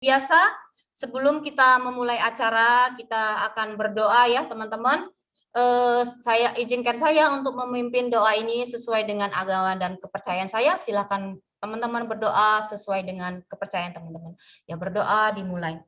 Biasa, sebelum kita memulai acara, kita akan berdoa ya teman-teman. Saya izinkan saya untuk memimpin doa ini sesuai dengan agama dan kepercayaan saya. Silakan teman-teman berdoa sesuai dengan kepercayaan teman-teman. Ya, berdoa dimulai.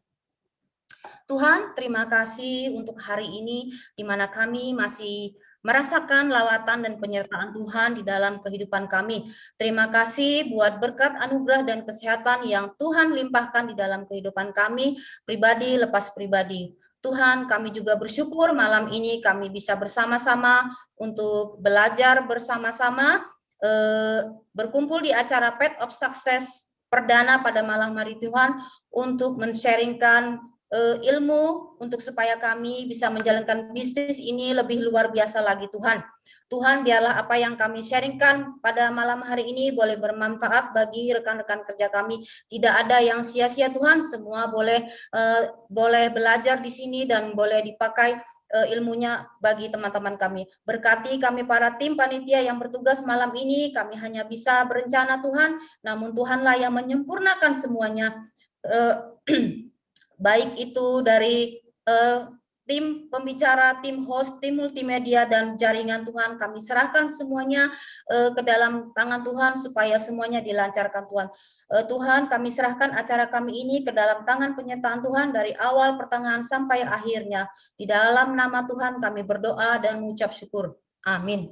Tuhan, terima kasih untuk hari ini di mana kami masih merasakan lawatan dan penyertaan Tuhan di dalam kehidupan kami. Terima kasih buat berkat anugerah dan kesehatan yang Tuhan limpahkan di dalam kehidupan kami, pribadi lepas pribadi. Tuhan, kami juga bersyukur malam ini kami bisa bersama-sama untuk belajar bersama-sama, berkumpul di acara Path of Success perdana pada malam hari Tuhan untuk men-sharingkan ilmu untuk supaya kami bisa menjalankan bisnis ini lebih luar biasa lagi Tuhan. Tuhan, biarlah apa yang kami sharingkan pada malam hari ini boleh bermanfaat bagi rekan-rekan kerja kami. Tidak ada yang sia-sia Tuhan, semua boleh belajar di sini dan boleh dipakai ilmunya bagi teman-teman kami. Berkati kami para tim panitia yang bertugas malam ini, kami hanya bisa berencana Tuhan, namun Tuhanlah yang menyempurnakan semuanya. Baik itu dari tim pembicara, tim host, tim multimedia, dan jaringan Tuhan, kami serahkan semuanya ke dalam tangan Tuhan supaya semuanya dilancarkan Tuhan. Tuhan, kami serahkan acara kami ini ke dalam tangan penyertaan Tuhan dari awal, pertengahan, sampai akhirnya. Di dalam nama Tuhan kami berdoa dan mengucap syukur. Amin.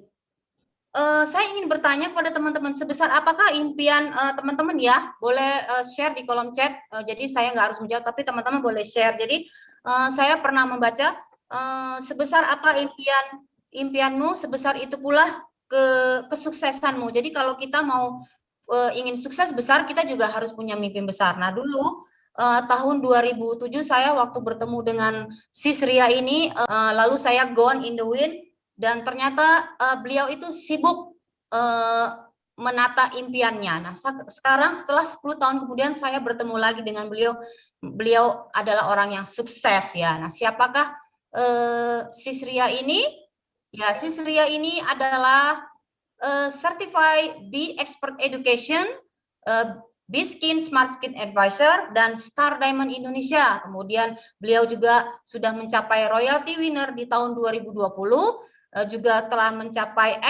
Saya ingin bertanya kepada teman-teman, sebesar apakah impian teman-teman ya? Boleh share di kolom chat, jadi saya nggak harus menjawab, tapi teman-teman boleh share. Jadi saya pernah membaca, sebesar apa impianmu, sebesar itu pula kesuksesanmu. Jadi kalau kita mau ingin sukses besar, kita juga harus punya mimpi besar. Nah dulu, tahun 2007 saya waktu bertemu dengan Sis Ria ini, lalu saya gone in the wind, dan ternyata beliau itu sibuk menata impiannya. Nah, sekarang setelah 10 tahun kemudian saya bertemu lagi dengan beliau. Beliau adalah orang yang sukses ya. Nah, siapakah Sis Ria ini? Ya, Sis Ria ini adalah Certified B Expert Education, B-Skin Smart Skin Advisor, dan Star Diamond Indonesia. Kemudian beliau juga sudah mencapai royalty winner di tahun 2020, juga telah mencapai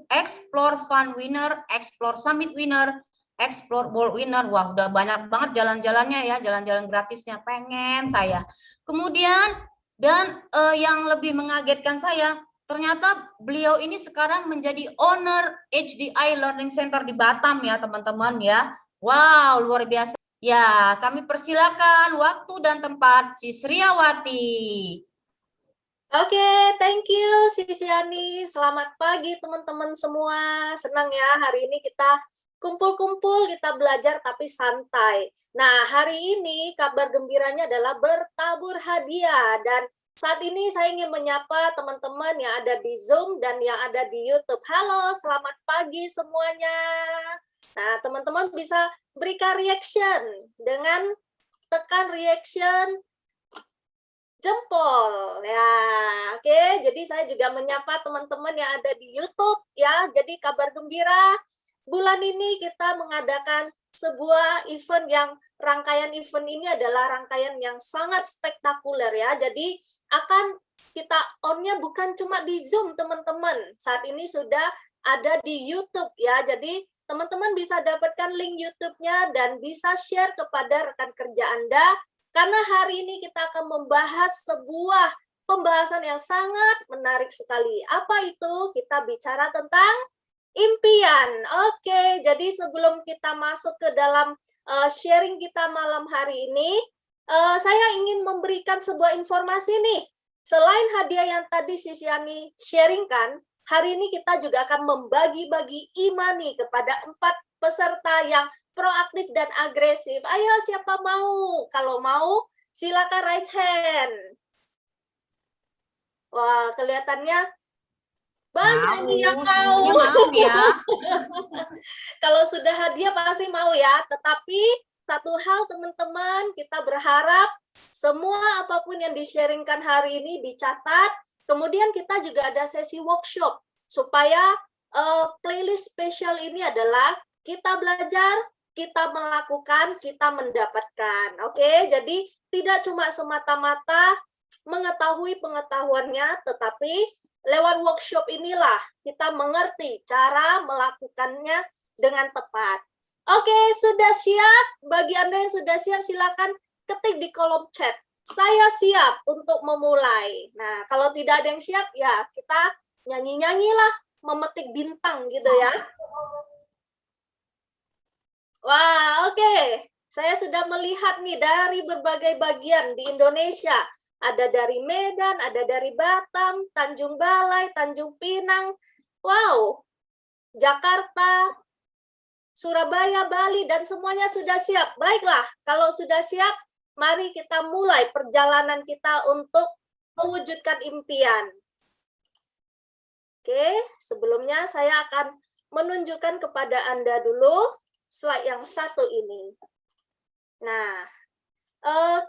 Explore Fund winner, Explore Summit winner, Explore World winner. Wah, udah banyak banget jalan-jalannya ya, jalan-jalan gratisnya, pengen saya. Kemudian, dan yang lebih mengagetkan saya, ternyata beliau ini sekarang menjadi owner HDI Learning Center di Batam ya teman-teman ya. Wow, luar biasa. Ya, kami persilakan waktu dan tempat Sis Riawati. Oke, thank you Sisiani. Selamat pagi teman-teman semua. Senang ya hari ini kita kumpul-kumpul, kita belajar tapi santai. Nah, hari ini kabar gembiranya adalah bertabur hadiah. Dan saat ini saya ingin menyapa teman-teman yang ada di Zoom dan yang ada di YouTube. Halo, selamat pagi semuanya. Nah, teman-teman bisa berikan reaction dengan tekan reaction jempol ya. Oke, jadi saya juga menyapa teman-teman yang ada di YouTube ya. Jadi kabar gembira, bulan ini kita mengadakan sebuah event yang rangkaian event ini adalah rangkaian yang sangat spektakuler ya. Jadi akan kita on-nya bukan cuma di Zoom teman-teman. Saat ini sudah ada di YouTube ya. Jadi teman-teman bisa dapatkan link YouTube-nya dan bisa share kepada rekan kerja Anda. Karena hari ini kita akan membahas sebuah pembahasan yang sangat menarik sekali. Apa itu? Kita bicara tentang impian. Oke, jadi sebelum kita masuk ke dalam sharing kita malam hari ini, saya ingin memberikan sebuah informasi nih. Selain hadiah yang tadi Sisiani sharingkan, hari ini kita juga akan membagi-bagi e-money kepada 4 peserta yang proaktif dan agresif. Ayo, siapa mau? Kalau mau, silakan raise hand. Wah, kelihatannya banyak nih yang mau. Ya. Kalau sudah hadiah pasti mau ya. Tetapi satu hal teman-teman, kita berharap semua apapun yang di-sharingkan hari ini dicatat. Kemudian kita juga ada sesi workshop supaya playlist spesial ini adalah kita belajar kita melakukan, kita mendapatkan. Oke, jadi tidak cuma semata-mata mengetahui pengetahuannya, tetapi lewat workshop inilah kita mengerti cara melakukannya dengan tepat. Oke, sudah siap? Bagi Anda yang sudah siap, silakan ketik di kolom chat. Saya siap untuk memulai. Nah, kalau tidak ada yang siap, ya kita nyanyi-nyanyilah, memetik bintang gitu ya. Wah, oke. Saya sudah melihat nih dari berbagai bagian di Indonesia. Ada dari Medan, ada dari Batam, Tanjung Balai, Tanjung Pinang. Wow, Jakarta, Surabaya, Bali, dan semuanya sudah siap. Baiklah, kalau sudah siap, mari kita mulai perjalanan kita untuk mewujudkan impian. Oke, sebelumnya saya akan menunjukkan kepada Anda dulu slide yang satu ini. Nah,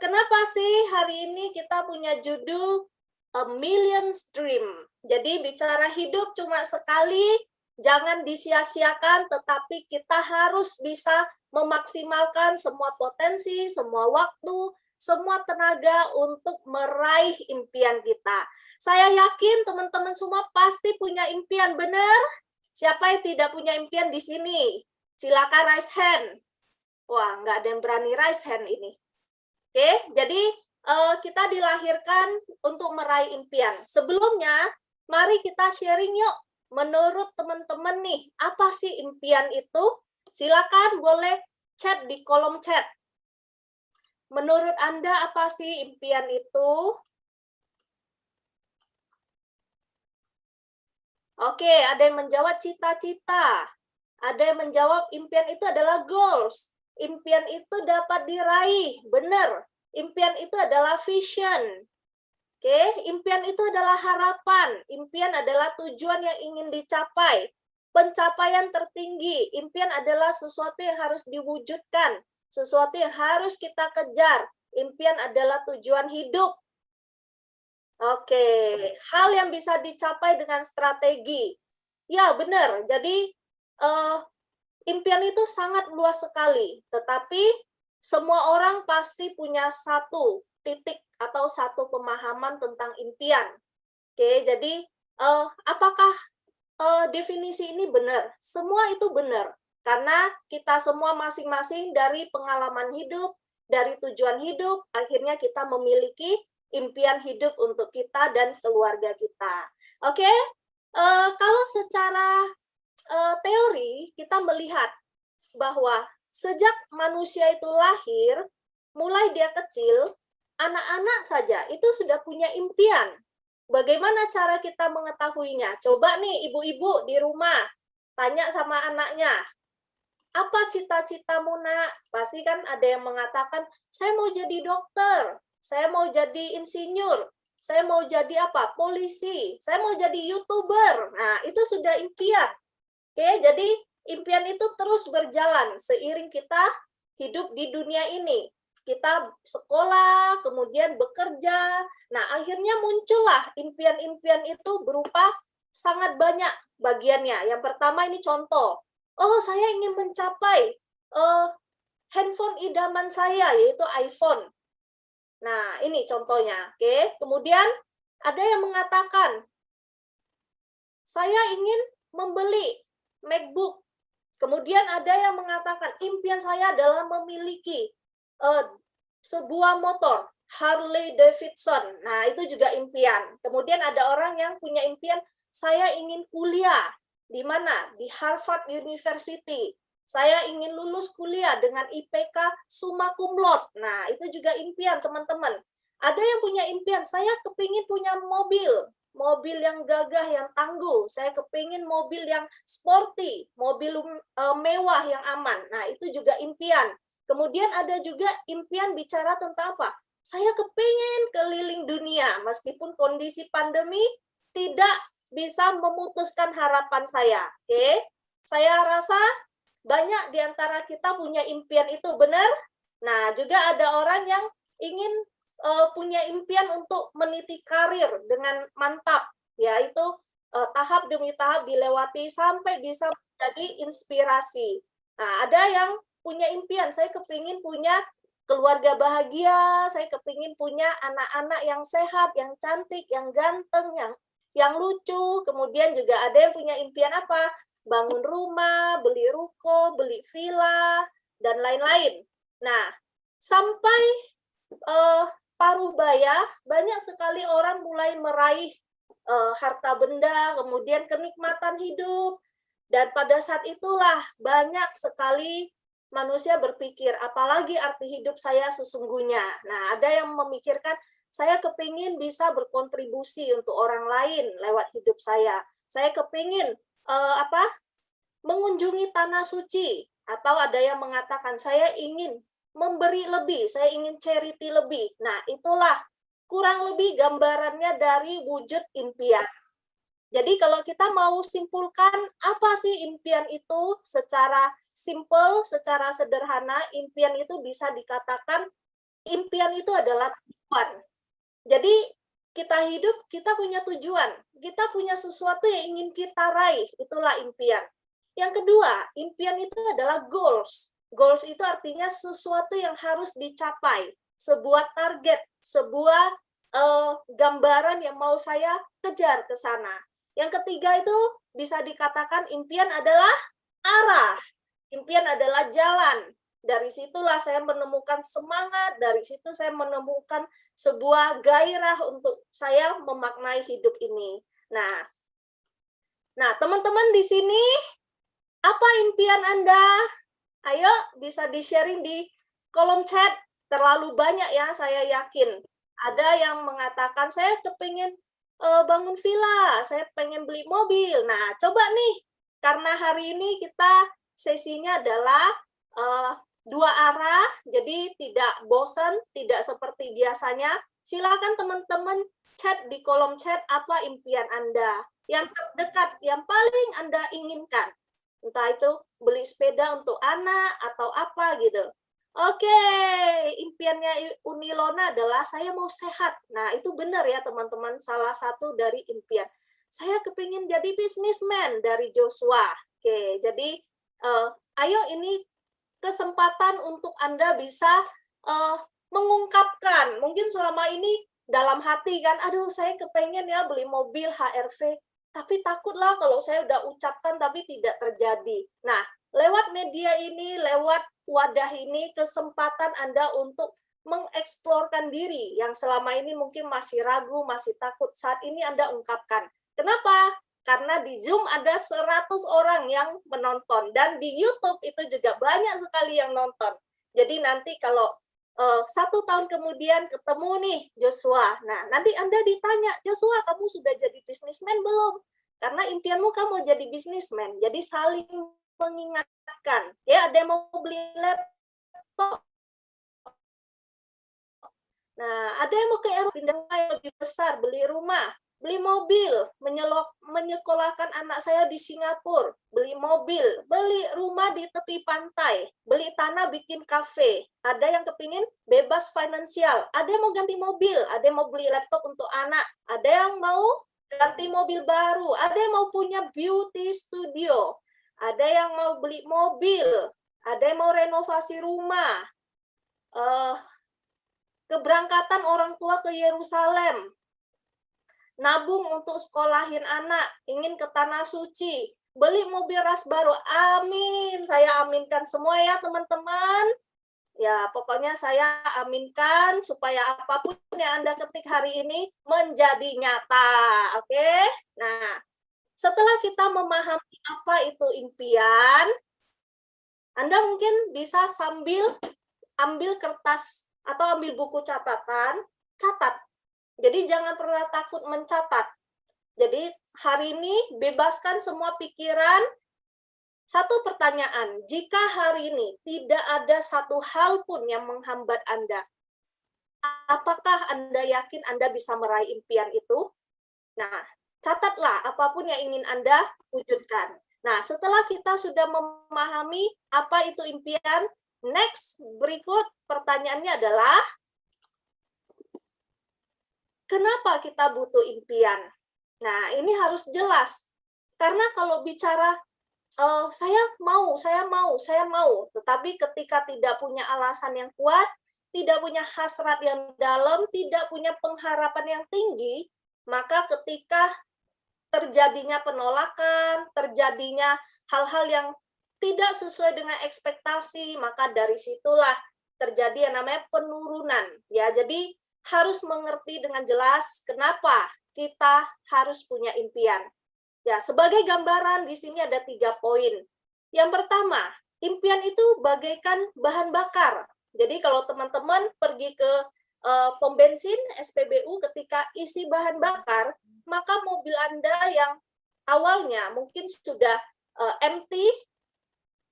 kenapa sih hari ini kita punya judul A Million's Dream? Jadi bicara hidup cuma sekali, jangan disia-siakan, tetapi kita harus bisa memaksimalkan semua potensi, semua waktu, semua tenaga untuk meraih impian kita. Saya yakin teman-teman semua pasti punya impian, benar? Siapa yang tidak punya impian di sini? Silakan raise hand. Wah, nggak ada yang berani raise hand ini. Oke, jadi kita dilahirkan untuk meraih impian. Sebelumnya, mari kita sharing yuk. Menurut teman-teman nih, apa sih impian itu? Silakan boleh chat di kolom chat. Menurut Anda apa sih impian itu? Oke, ada yang menjawab cita-cita. Ada yang menjawab impian itu adalah goals. Impian itu dapat diraih. Benar. Impian itu adalah vision. Oke, impian itu adalah harapan. Impian adalah tujuan yang ingin dicapai. Pencapaian tertinggi. Impian adalah sesuatu yang harus diwujudkan. Sesuatu yang harus kita kejar. Impian adalah tujuan hidup. Oke, hal yang bisa dicapai dengan strategi. Ya, benar. Jadi, impian itu sangat luas sekali, tetapi semua orang pasti punya satu titik atau satu pemahaman tentang impian. Oke, jadi apakah definisi ini benar? Semua itu benar, karena kita semua masing-masing dari pengalaman hidup, dari tujuan hidup, akhirnya kita memiliki impian hidup untuk kita dan keluarga kita. Oke, kalau secara teori kita melihat bahwa sejak manusia itu lahir, mulai dia kecil, anak-anak saja itu sudah punya impian. Bagaimana cara kita mengetahuinya? Coba nih ibu-ibu di rumah, tanya sama anaknya, apa cita-citamu nak? Pasti kan ada yang mengatakan, saya mau jadi dokter, saya mau jadi insinyur, saya mau jadi apa? Polisi, saya mau jadi YouTuber. Nah, itu sudah impian. Oke, jadi impian itu terus berjalan seiring kita hidup di dunia ini. Kita sekolah, kemudian bekerja. Nah, akhirnya muncullah impian-impian itu berupa sangat banyak bagiannya. Yang pertama ini contoh. Oh, saya ingin mencapai handphone idaman saya, yaitu iPhone. Nah, ini contohnya. Oke, kemudian ada yang mengatakan, saya ingin membeli MacBook. Kemudian ada yang mengatakan, impian saya adalah memiliki sebuah motor, Harley Davidson. Nah, itu juga impian. Kemudian ada orang yang punya impian, saya ingin kuliah. Di mana? Di Harvard University. Saya ingin lulus kuliah dengan IPK summa cum laude. Nah, itu juga impian, teman-teman. Ada yang punya impian, saya kepingin punya mobil yang gagah, yang tangguh. Saya kepingin mobil yang sporty, mobil mewah yang aman. Nah, itu juga impian. Kemudian ada juga impian bicara tentang apa? Saya kepingin keliling dunia, meskipun kondisi pandemi tidak bisa memutuskan harapan saya. Oke, saya rasa banyak di antara kita punya impian itu, benar? Nah, juga ada orang yang ingin punya impian untuk meniti karir dengan mantap, yaitu tahap demi tahap dilewati sampai bisa menjadi inspirasi. Nah, ada yang punya impian, saya kepingin punya keluarga bahagia, saya kepingin punya anak-anak yang sehat, yang cantik, yang ganteng, yang lucu. Kemudian juga ada yang punya impian apa? Bangun rumah, beli ruko, beli villa, dan lain-lain. Nah, sampai paruh baya, banyak sekali orang mulai meraih harta benda, kemudian kenikmatan hidup. Dan pada saat itulah banyak sekali manusia berpikir, apalagi arti hidup saya sesungguhnya. Nah, ada yang memikirkan, saya kepingin bisa berkontribusi untuk orang lain lewat hidup saya. Saya kepingin mengunjungi tanah suci. Atau ada yang mengatakan, saya ingin memberi lebih, saya ingin charity lebih. Nah, itulah kurang lebih gambarannya dari wujud impian. Jadi kalau kita mau simpulkan apa sih impian itu secara simple, secara sederhana, impian itu bisa dikatakan impian itu adalah tujuan. Jadi kita hidup, kita punya tujuan, kita punya sesuatu yang ingin kita raih, itulah impian. Yang kedua, impian itu adalah goals. Goals itu artinya sesuatu yang harus dicapai, sebuah target, sebuah gambaran yang mau saya kejar ke sana. Yang ketiga itu bisa dikatakan impian adalah arah. Impian adalah jalan. Dari situlah saya menemukan semangat, dari situ saya menemukan sebuah gairah untuk saya memaknai hidup ini. Nah, teman-teman di sini, apa impian Anda? Ayo, bisa di-sharing di kolom chat. Terlalu banyak ya, saya yakin. Ada yang mengatakan, saya kepingin bangun villa, saya pengen beli mobil. Nah, coba nih, karena hari ini kita sesinya adalah dua arah, jadi tidak bosan, tidak seperti biasanya. Silakan teman-teman chat di kolom chat apa impian Anda, yang terdekat, yang paling Anda inginkan. Entah itu beli sepeda untuk anak atau apa gitu. Oke, impiannya Unilona adalah saya mau sehat. Nah, itu benar ya teman-teman, salah satu dari impian. Saya kepingin jadi businessman dari Joshua. Oke, jadi ayo ini kesempatan untuk Anda bisa mengungkapkan. Mungkin selama ini dalam hati kan, aduh saya kepengen ya beli mobil HR-V, tapi takutlah kalau saya udah ucapkan tapi tidak terjadi. Nah, lewat media ini, lewat wadah ini, kesempatan Anda untuk mengeksplorkan diri yang selama ini mungkin masih ragu, masih takut. Saat ini Anda ungkapkan. Kenapa? Karena di Zoom ada 100 orang yang menonton. Dan di YouTube itu juga banyak sekali yang nonton. Jadi nanti kalau 1 tahun kemudian ketemu nih Joshua. Nah, nanti Anda ditanya, Joshua, kamu sudah jadi bisnismen belum? Karena impianmu kamu jadi bisnismen. Jadi saling mengingatkan. Ya, ada yang mau beli laptop. Nah, ada yang mau ke Eropa, pindah yang lebih besar, beli rumah, beli mobil, menyekolahkan anak saya di Singapura, beli mobil, beli rumah di tepi pantai, beli tanah bikin kafe. Ada yang kepingin bebas finansial, ada yang mau ganti mobil, ada yang mau beli laptop untuk anak, ada yang mau ganti mobil baru, ada yang mau punya beauty studio, ada yang mau beli mobil, ada yang mau renovasi rumah, keberangkatan orang tua ke Yerusalem, nabung untuk sekolahin anak, ingin ke tanah suci, beli mobil ras baru. Amin. Saya aminkan semua ya teman-teman. Ya, pokoknya saya aminkan supaya apapun yang Anda ketik hari ini menjadi nyata. Oke? Nah, setelah kita memahami apa itu impian, Anda mungkin bisa sambil ambil kertas atau ambil buku catatan, catat. Jadi jangan pernah takut mencatat. Jadi hari ini bebaskan semua pikiran. Satu pertanyaan, jika hari ini tidak ada satu hal pun yang menghambat Anda, apakah Anda yakin Anda bisa meraih impian itu? Nah, catatlah apapun yang ingin Anda wujudkan. Nah, setelah kita sudah memahami apa itu impian, next, berikut pertanyaannya adalah, kenapa kita butuh impian? Nah, ini harus jelas. Karena kalau bicara saya mau. Tetapi ketika tidak punya alasan yang kuat, tidak punya hasrat yang dalam, tidak punya pengharapan yang tinggi, maka ketika terjadinya penolakan, terjadinya hal-hal yang tidak sesuai dengan ekspektasi, maka dari situlah terjadi yang namanya penurunan. Ya, jadi harus mengerti dengan jelas kenapa kita harus punya impian. Ya, sebagai gambaran di sini ada 3 poin. Yang pertama, impian itu bagaikan bahan bakar. Jadi kalau teman-teman pergi ke pom bensin SPBU ketika isi bahan bakar, maka mobil Anda yang awalnya mungkin sudah empty,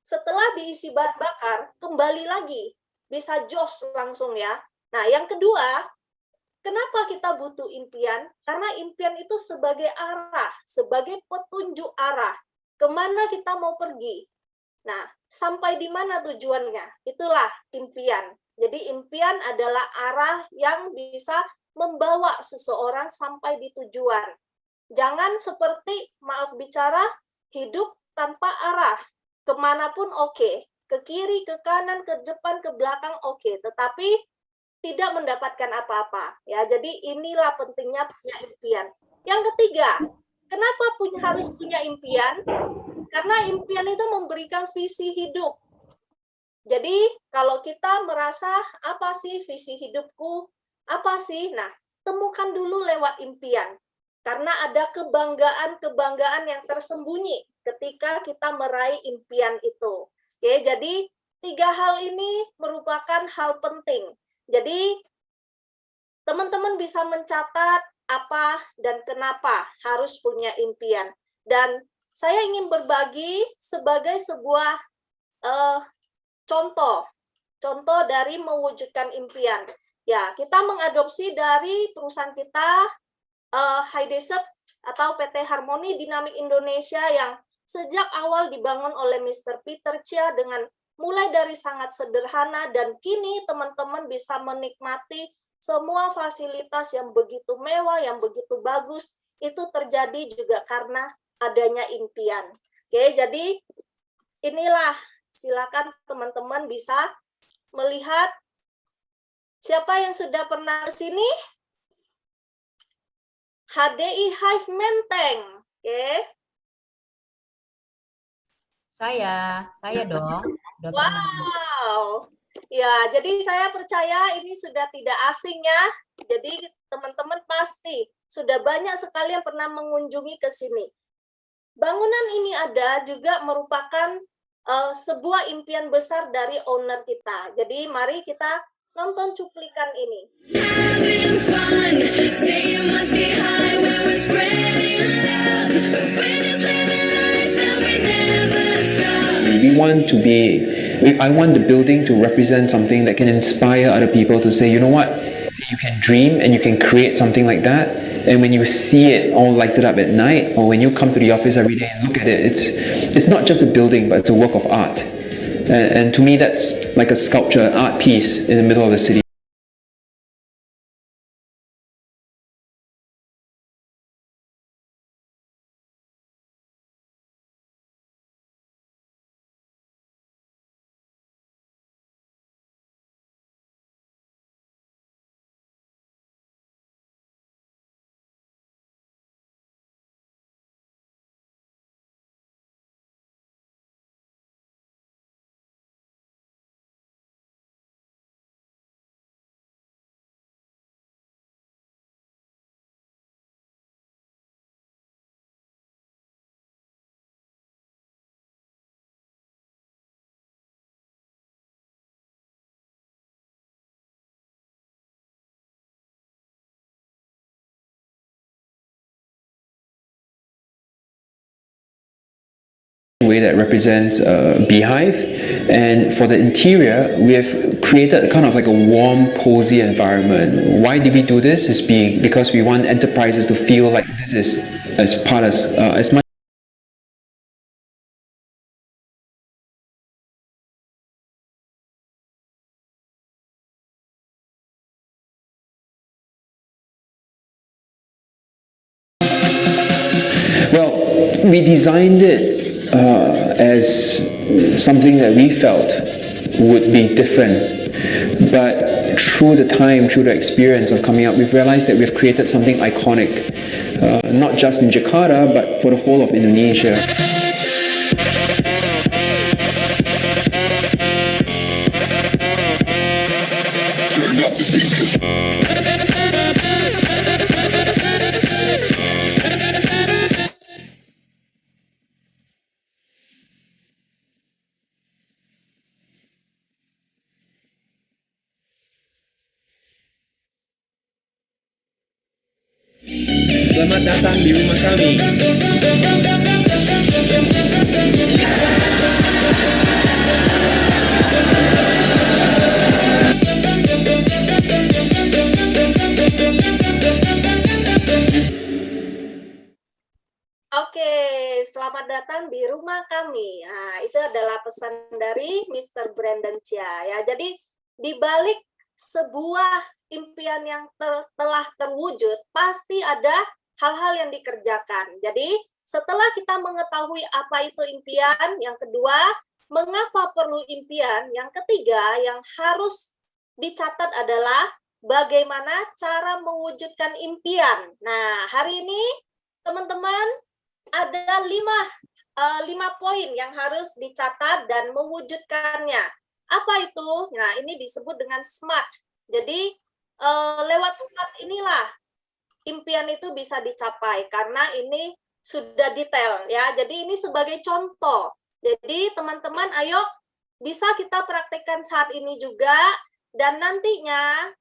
setelah diisi bahan bakar, kembali lagi, bisa jos langsung ya. Nah, yang kedua, kenapa kita butuh impian? Karena impian itu sebagai arah, sebagai petunjuk arah, kemana kita mau pergi. Nah, sampai di mana tujuannya? Itulah impian. Jadi impian adalah arah yang bisa membawa seseorang sampai di tujuan. Jangan seperti, maaf bicara, hidup tanpa arah. Kemanapun oke, ke kiri, ke kanan, ke depan, ke belakang oke, tetapi tidak mendapatkan apa-apa. Ya, jadi inilah pentingnya punya impian. Yang ketiga, kenapa harus punya impian? Karena impian itu memberikan visi hidup. Jadi kalau kita merasa apa sih visi hidupku? Apa sih? Nah, temukan dulu lewat impian. Karena ada kebanggaan-kebanggaan yang tersembunyi ketika kita meraih impian itu. Oke, jadi 3 hal ini merupakan hal penting. Jadi teman-teman bisa mencatat apa dan kenapa harus punya impian. Dan saya ingin berbagi sebagai sebuah contoh dari mewujudkan impian. Ya, kita mengadopsi dari perusahaan kita High Desert atau PT Harmoni Dinamik Indonesia yang sejak awal dibangun oleh Mr. Peter Chia dengan mulai dari sangat sederhana dan kini teman-teman bisa menikmati semua fasilitas yang begitu mewah, yang begitu bagus, itu terjadi juga karena adanya impian. Oke, jadi inilah, silakan teman-teman bisa melihat siapa yang sudah pernah ke sini. HDI Hive Menteng, oke? Saya dong. Udah pernah. Wow, ya jadi saya percaya ini sudah tidak asing ya. Jadi teman-teman pasti sudah banyak sekali yang pernah mengunjungi ke sini. Bangunan ini ada juga merupakan sebuah impian besar dari owner kita. Jadi mari kita nonton cuplikan ini. I want the building to represent something that can inspire other people to say, you know what, you can dream and you can create something like that. And when you see it all lighted up at night, or when you come to the office every day and look at it, it's not just a building, but it's a work of art. And to me, that's like a sculpture, art piece in the middle of the city. Way that represents a beehive, and for the interior we have created kind of like a warm, cozy environment. Why did we do this? Is because we want enterprises to feel like this is as part of as much. Well, we designed it as something that we felt would be different. But through the time, through the experience of coming up, we've realized that we've created something iconic, not just in Jakarta, but for the whole of Indonesia. Selamat datang di rumah kami. Oke, selamat datang di rumah kami. Nah, itu adalah pesan dari Mr. Brandon Chia ya. Jadi di balik sebuah impian yang telah terwujud, pasti ada hal-hal yang dikerjakan. Jadi setelah kita mengetahui apa itu impian, yang kedua, mengapa perlu impian, yang ketiga, yang harus dicatat adalah bagaimana cara mewujudkan impian. Nah, hari ini teman-teman ada 5 poin yang harus dicatat dan mewujudkannya. Apa itu? Nah, ini disebut dengan SMART. Jadi, lewat SMART inilah impian itu bisa dicapai, karena ini sudah detail ya. Jadi, ini sebagai contoh. Jadi, teman-teman, ayo bisa kita praktekkan saat ini juga, dan nantinya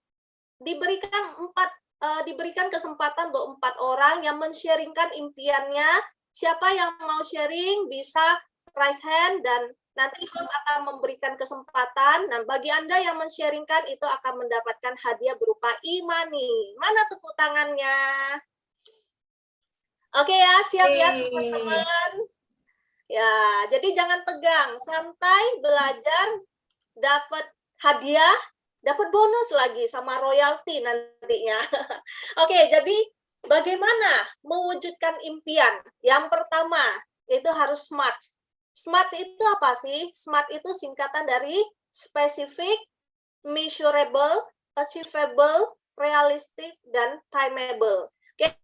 diberikan kesempatan untuk 4 orang yang men-sharingkan impiannya. Siapa yang mau sharing bisa raise hand, dan nanti host akan memberikan kesempatan. Dan bagi Anda yang men-sharingkan itu akan mendapatkan hadiah berupa e-money. Mana tepuk tangannya? Oke ya, siap ya teman-teman. Ya, jadi jangan tegang, santai belajar, dapat hadiah, dapat bonus lagi sama royalti nantinya. Oke, jadi bagaimana mewujudkan impian? Yang pertama, itu harus SMART. SMART itu apa sih? SMART itu singkatan dari specific, measurable, achievable, realistic, dan timeable. Oke,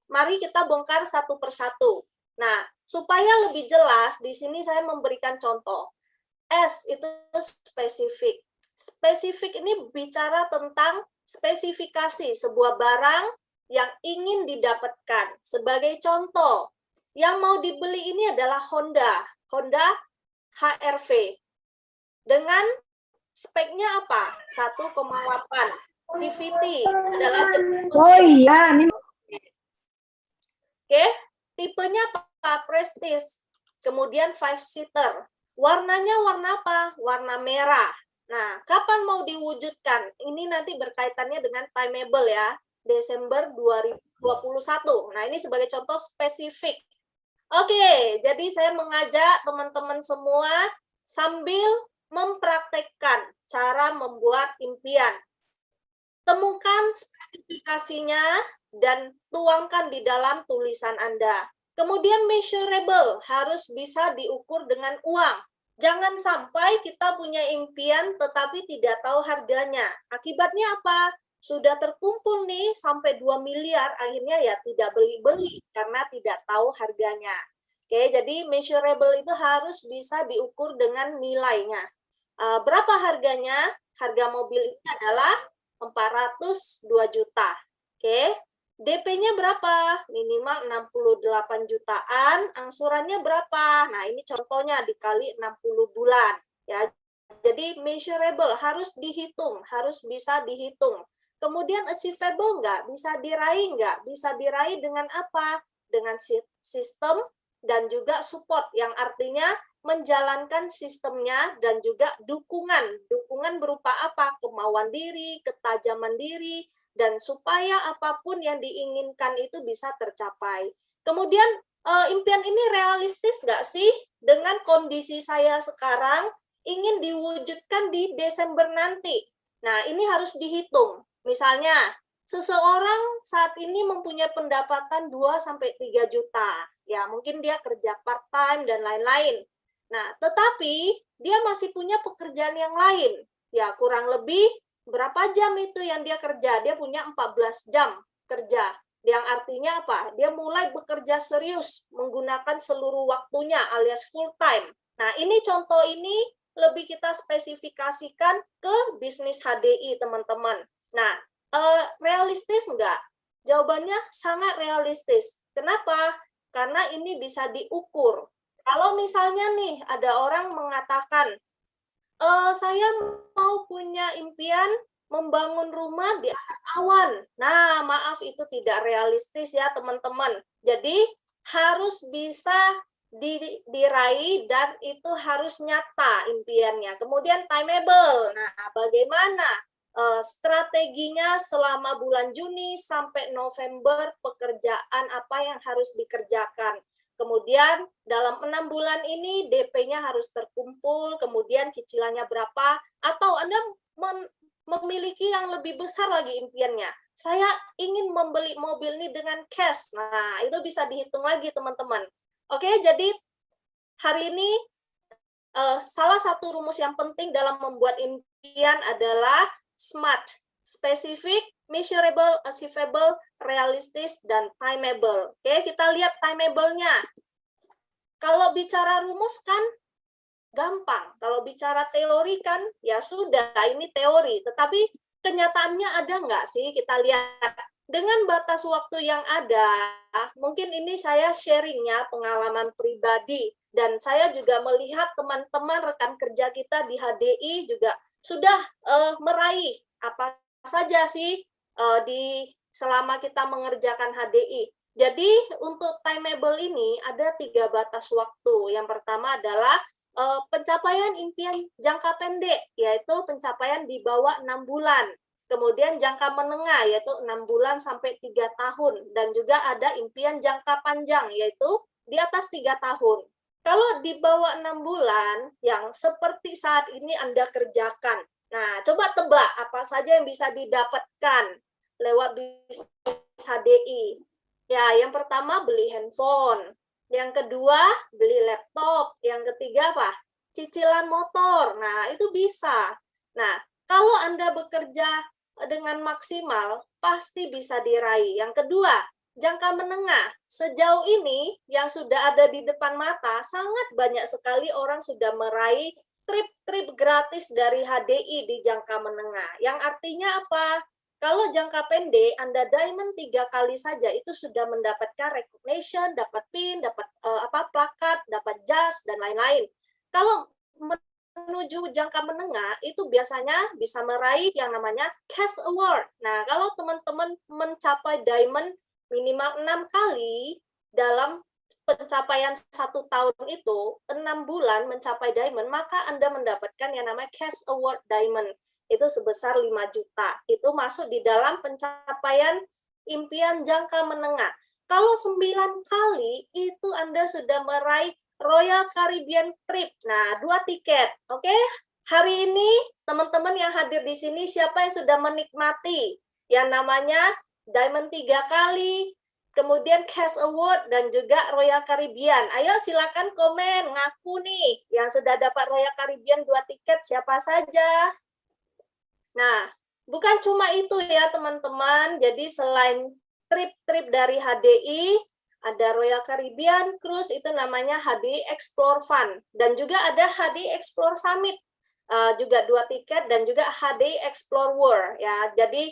mari kita bongkar satu persatu. Nah, supaya lebih jelas, di sini saya memberikan contoh. S itu spesifik. Spesifik ini bicara tentang spesifikasi sebuah barang yang ingin didapatkan. Sebagai contoh, yang mau dibeli ini adalah Honda HR-V. Dengan speknya apa? 1,8. CVT adalah jenis. Oh iya, ini Oke, tipenya apa? Prestige. Kemudian 5-seater. Warnanya warna apa? Warna merah. Nah, kapan mau diwujudkan? Ini nanti berkaitannya dengan timeable ya. Desember 2021. Nah, ini sebagai contoh spesifik. Oke, jadi saya mengajak teman-teman semua sambil mempraktekkan cara membuat impian. Temukan spesifikasinya dan tuangkan di dalam tulisan Anda. Kemudian measurable, harus bisa diukur dengan uang. Jangan sampai kita punya impian tetapi tidak tahu harganya. Akibatnya apa? Sudah terkumpul nih sampai 2 miliar, akhirnya ya tidak beli-beli karena tidak tahu harganya. Oke, jadi measurable itu harus bisa diukur dengan nilainya. Berapa harganya? Harga mobil ini adalah 402 juta. Oke, DP-nya berapa? Minimal 68 jutaan, angsurannya berapa? Nah, ini contohnya dikali 60 bulan. Ya, jadi measurable, harus dihitung, harus bisa dihitung. Kemudian achievable nggak? Bisa diraih nggak? Bisa diraih dengan apa? Dengan sistem dan juga support, yang artinya menjalankan sistemnya dan juga dukungan. Dukungan berupa apa? Kemauan diri, ketajaman diri, dan supaya apapun yang diinginkan itu bisa tercapai. Kemudian impian ini realistis nggak sih dengan kondisi saya sekarang, ingin diwujudkan di Desember nanti? Nah, ini harus dihitung. Misalnya, seseorang saat ini mempunyai pendapatan 2-3 juta. ya mungkin dia kerja part-time dan lain-lain. Nah, tetapi dia masih punya pekerjaan yang lain. Ya, kurang lebih berapa jam itu yang dia kerja? Dia punya 14 jam kerja. Yang artinya apa? Dia mulai bekerja serius, menggunakan seluruh waktunya alias full time. Nah, ini contoh ini lebih kita spesifikasikan ke bisnis HDI, teman-teman. Nah, realistis enggak? Jawabannya sangat realistis. Kenapa? Karena ini bisa diukur. Kalau misalnya nih ada orang mengatakan, saya mau punya impian membangun rumah di atas awan. Nah, maaf itu tidak realistis ya teman-teman. Jadi harus bisa diraih dan itu harus nyata impiannya. Kemudian timeable. Nah, bagaimana strateginya selama bulan Juni sampai November, pekerjaan apa yang harus dikerjakan. Kemudian dalam 6 bulan ini DP-nya harus terkumpul, kemudian cicilannya berapa, atau Anda memiliki yang lebih besar lagi impiannya. Saya ingin membeli mobil ini dengan cash. Nah, itu bisa dihitung lagi teman-teman. Oke, jadi hari ini salah satu rumus yang penting dalam membuat impian adalah SMART, specific, measurable, achievable, realistis, dan timeable. Oke, kita lihat timeable-nya. Kalau bicara rumus kan gampang. Kalau bicara teori kan ya sudah, ini teori. Tetapi kenyataannya ada nggak sih? Kita lihat. Dengan batas waktu yang ada, mungkin ini saya sharingnya pengalaman pribadi. Dan saya juga melihat teman-teman rekan kerja kita di HDI juga sudah meraih apa saja sih selama kita mengerjakan HDI. Jadi untuk timeable ini ada 3 batas waktu. Yang pertama adalah pencapaian impian jangka pendek, yaitu pencapaian di bawah 6 bulan. Kemudian jangka menengah, yaitu 6 bulan sampai 3 tahun. Dan juga ada impian jangka panjang, yaitu di atas 3 tahun. Kalau di bawah 6 bulan, yang seperti saat ini Anda kerjakan, nah coba tebak apa saja yang bisa didapatkan lewat bisnis HDI. Ya, yang pertama beli handphone, yang kedua beli laptop, yang ketiga apa? Cicilan motor. Nah, itu bisa. Nah, kalau Anda bekerja dengan maksimal, pasti bisa diraih. Yang kedua, jangka menengah. Sejauh ini yang sudah ada di depan mata, sangat banyak sekali orang sudah meraih trip-trip gratis dari HDI di jangka menengah. Yang artinya apa? Kalau jangka pendek, Anda diamond 3 kali saja, itu sudah mendapatkan recognition, dapat pin, dapat plakat, dapat jas, dan lain-lain. Kalau menuju jangka menengah, itu biasanya bisa meraih yang namanya cash award. Nah, kalau teman-teman mencapai diamond minimal 6 kali dalam pencapaian 1 tahun itu, 6 bulan mencapai diamond, maka Anda mendapatkan yang namanya cash award diamond. Itu sebesar 5 juta. Itu masuk di dalam pencapaian impian jangka menengah. Kalau 9 kali, itu Anda sudah meraih Royal Caribbean Trip. Nah, 2 tiket. Oke? Hari ini, teman-teman yang hadir di sini, siapa yang sudah menikmati yang namanya Diamond 3 kali, kemudian Cash Award, dan juga Royal Caribbean? Ayo silakan komen, ngaku nih, yang sudah dapat Royal Caribbean 2 tiket, siapa saja? Nah, bukan cuma itu ya teman-teman, jadi selain trip-trip dari HDI, ada Royal Caribbean Cruise, itu namanya HDI Explore Fun, dan juga ada HDI Explore Summit, juga 2 tiket, dan juga HDI Explore World. Ya, jadi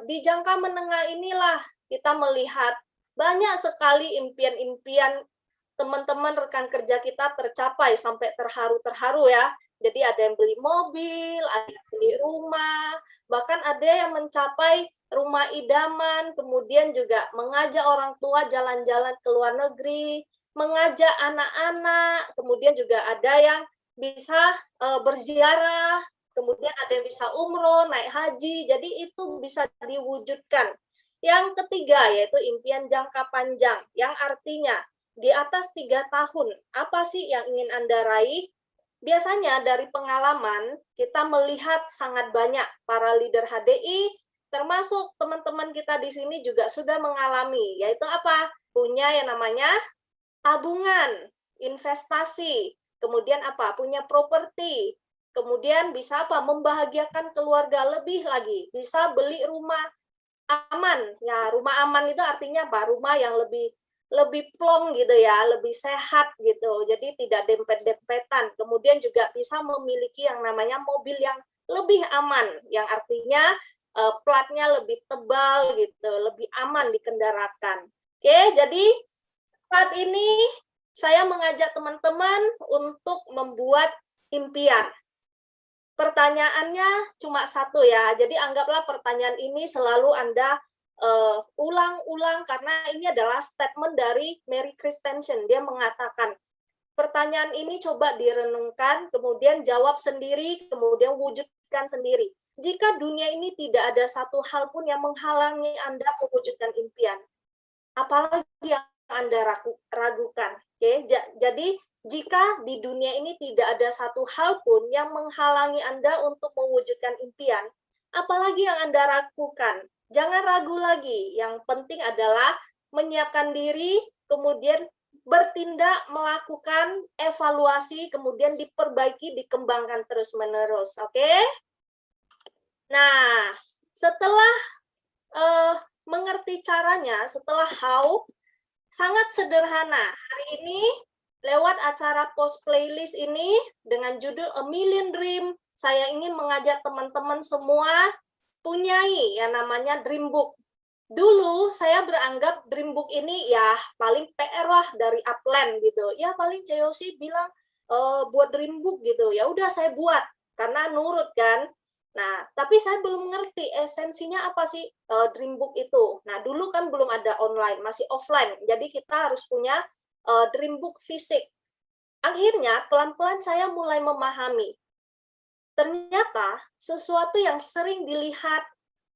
di jangka menengah inilah kita melihat banyak sekali impian-impian teman-teman rekan kerja kita tercapai sampai terharu-terharu ya. Jadi ada yang beli mobil, ada yang beli rumah, bahkan ada yang mencapai rumah idaman, kemudian juga mengajak orang tua jalan-jalan ke luar negeri, mengajak anak-anak, kemudian juga ada yang bisa berziarah, kemudian ada yang bisa umroh, naik haji, jadi itu bisa diwujudkan. Yang ketiga yaitu impian jangka panjang, yang artinya di atas 3 tahun, apa sih yang ingin Anda raih? Biasanya dari pengalaman, kita melihat sangat banyak para leader HDI, termasuk teman-teman kita di sini juga sudah mengalami, yaitu apa? Punya yang namanya tabungan, investasi, kemudian apa? Punya properti, kemudian bisa apa? Membahagiakan keluarga lebih lagi, bisa beli rumah aman. Ya, rumah aman itu artinya apa? Rumah yang lebih plong gitu ya, lebih sehat gitu. Jadi tidak dempet-dempetan. Kemudian juga bisa memiliki yang namanya mobil yang lebih aman, yang artinya platnya lebih tebal gitu, lebih aman dikendarakan. Oke, jadi saat ini saya mengajak teman-teman untuk membuat impian. Pertanyaannya cuma satu ya, jadi anggaplah pertanyaan ini selalu Anda ulang-ulang karena ini adalah statement dari Mary Christensen. Dia mengatakan, pertanyaan ini coba direnungkan, kemudian jawab sendiri, kemudian wujudkan sendiri. Jika dunia ini tidak ada satu hal pun yang menghalangi Anda mewujudkan impian, apalagi yang Anda ragukan. Oke, jadi jika di dunia ini tidak ada satu hal pun yang menghalangi Anda untuk mewujudkan impian, apalagi yang Anda ragukan, jangan ragu lagi. Yang penting adalah menyiapkan diri, kemudian bertindak, melakukan evaluasi, kemudian diperbaiki, dikembangkan terus-menerus. Oke? Nah, setelah mengerti caranya, setelah how, sangat sederhana. Hari ini lewat acara post playlist ini dengan judul A Million Dream, saya ingin mengajak teman-teman semua punyai yang namanya dream book. Dulu saya beranggap dream book ini ya paling PR lah dari Upland gitu. Ya paling COC bilang buat dream book gitu. Ya udah saya buat karena nurut kan. Nah, tapi saya belum ngerti esensinya apa sih dream book itu. Nah, dulu kan belum ada online, masih offline. Jadi kita harus punya dream book fisik. Akhirnya pelan-pelan saya mulai memahami. Ternyata sesuatu yang sering dilihat,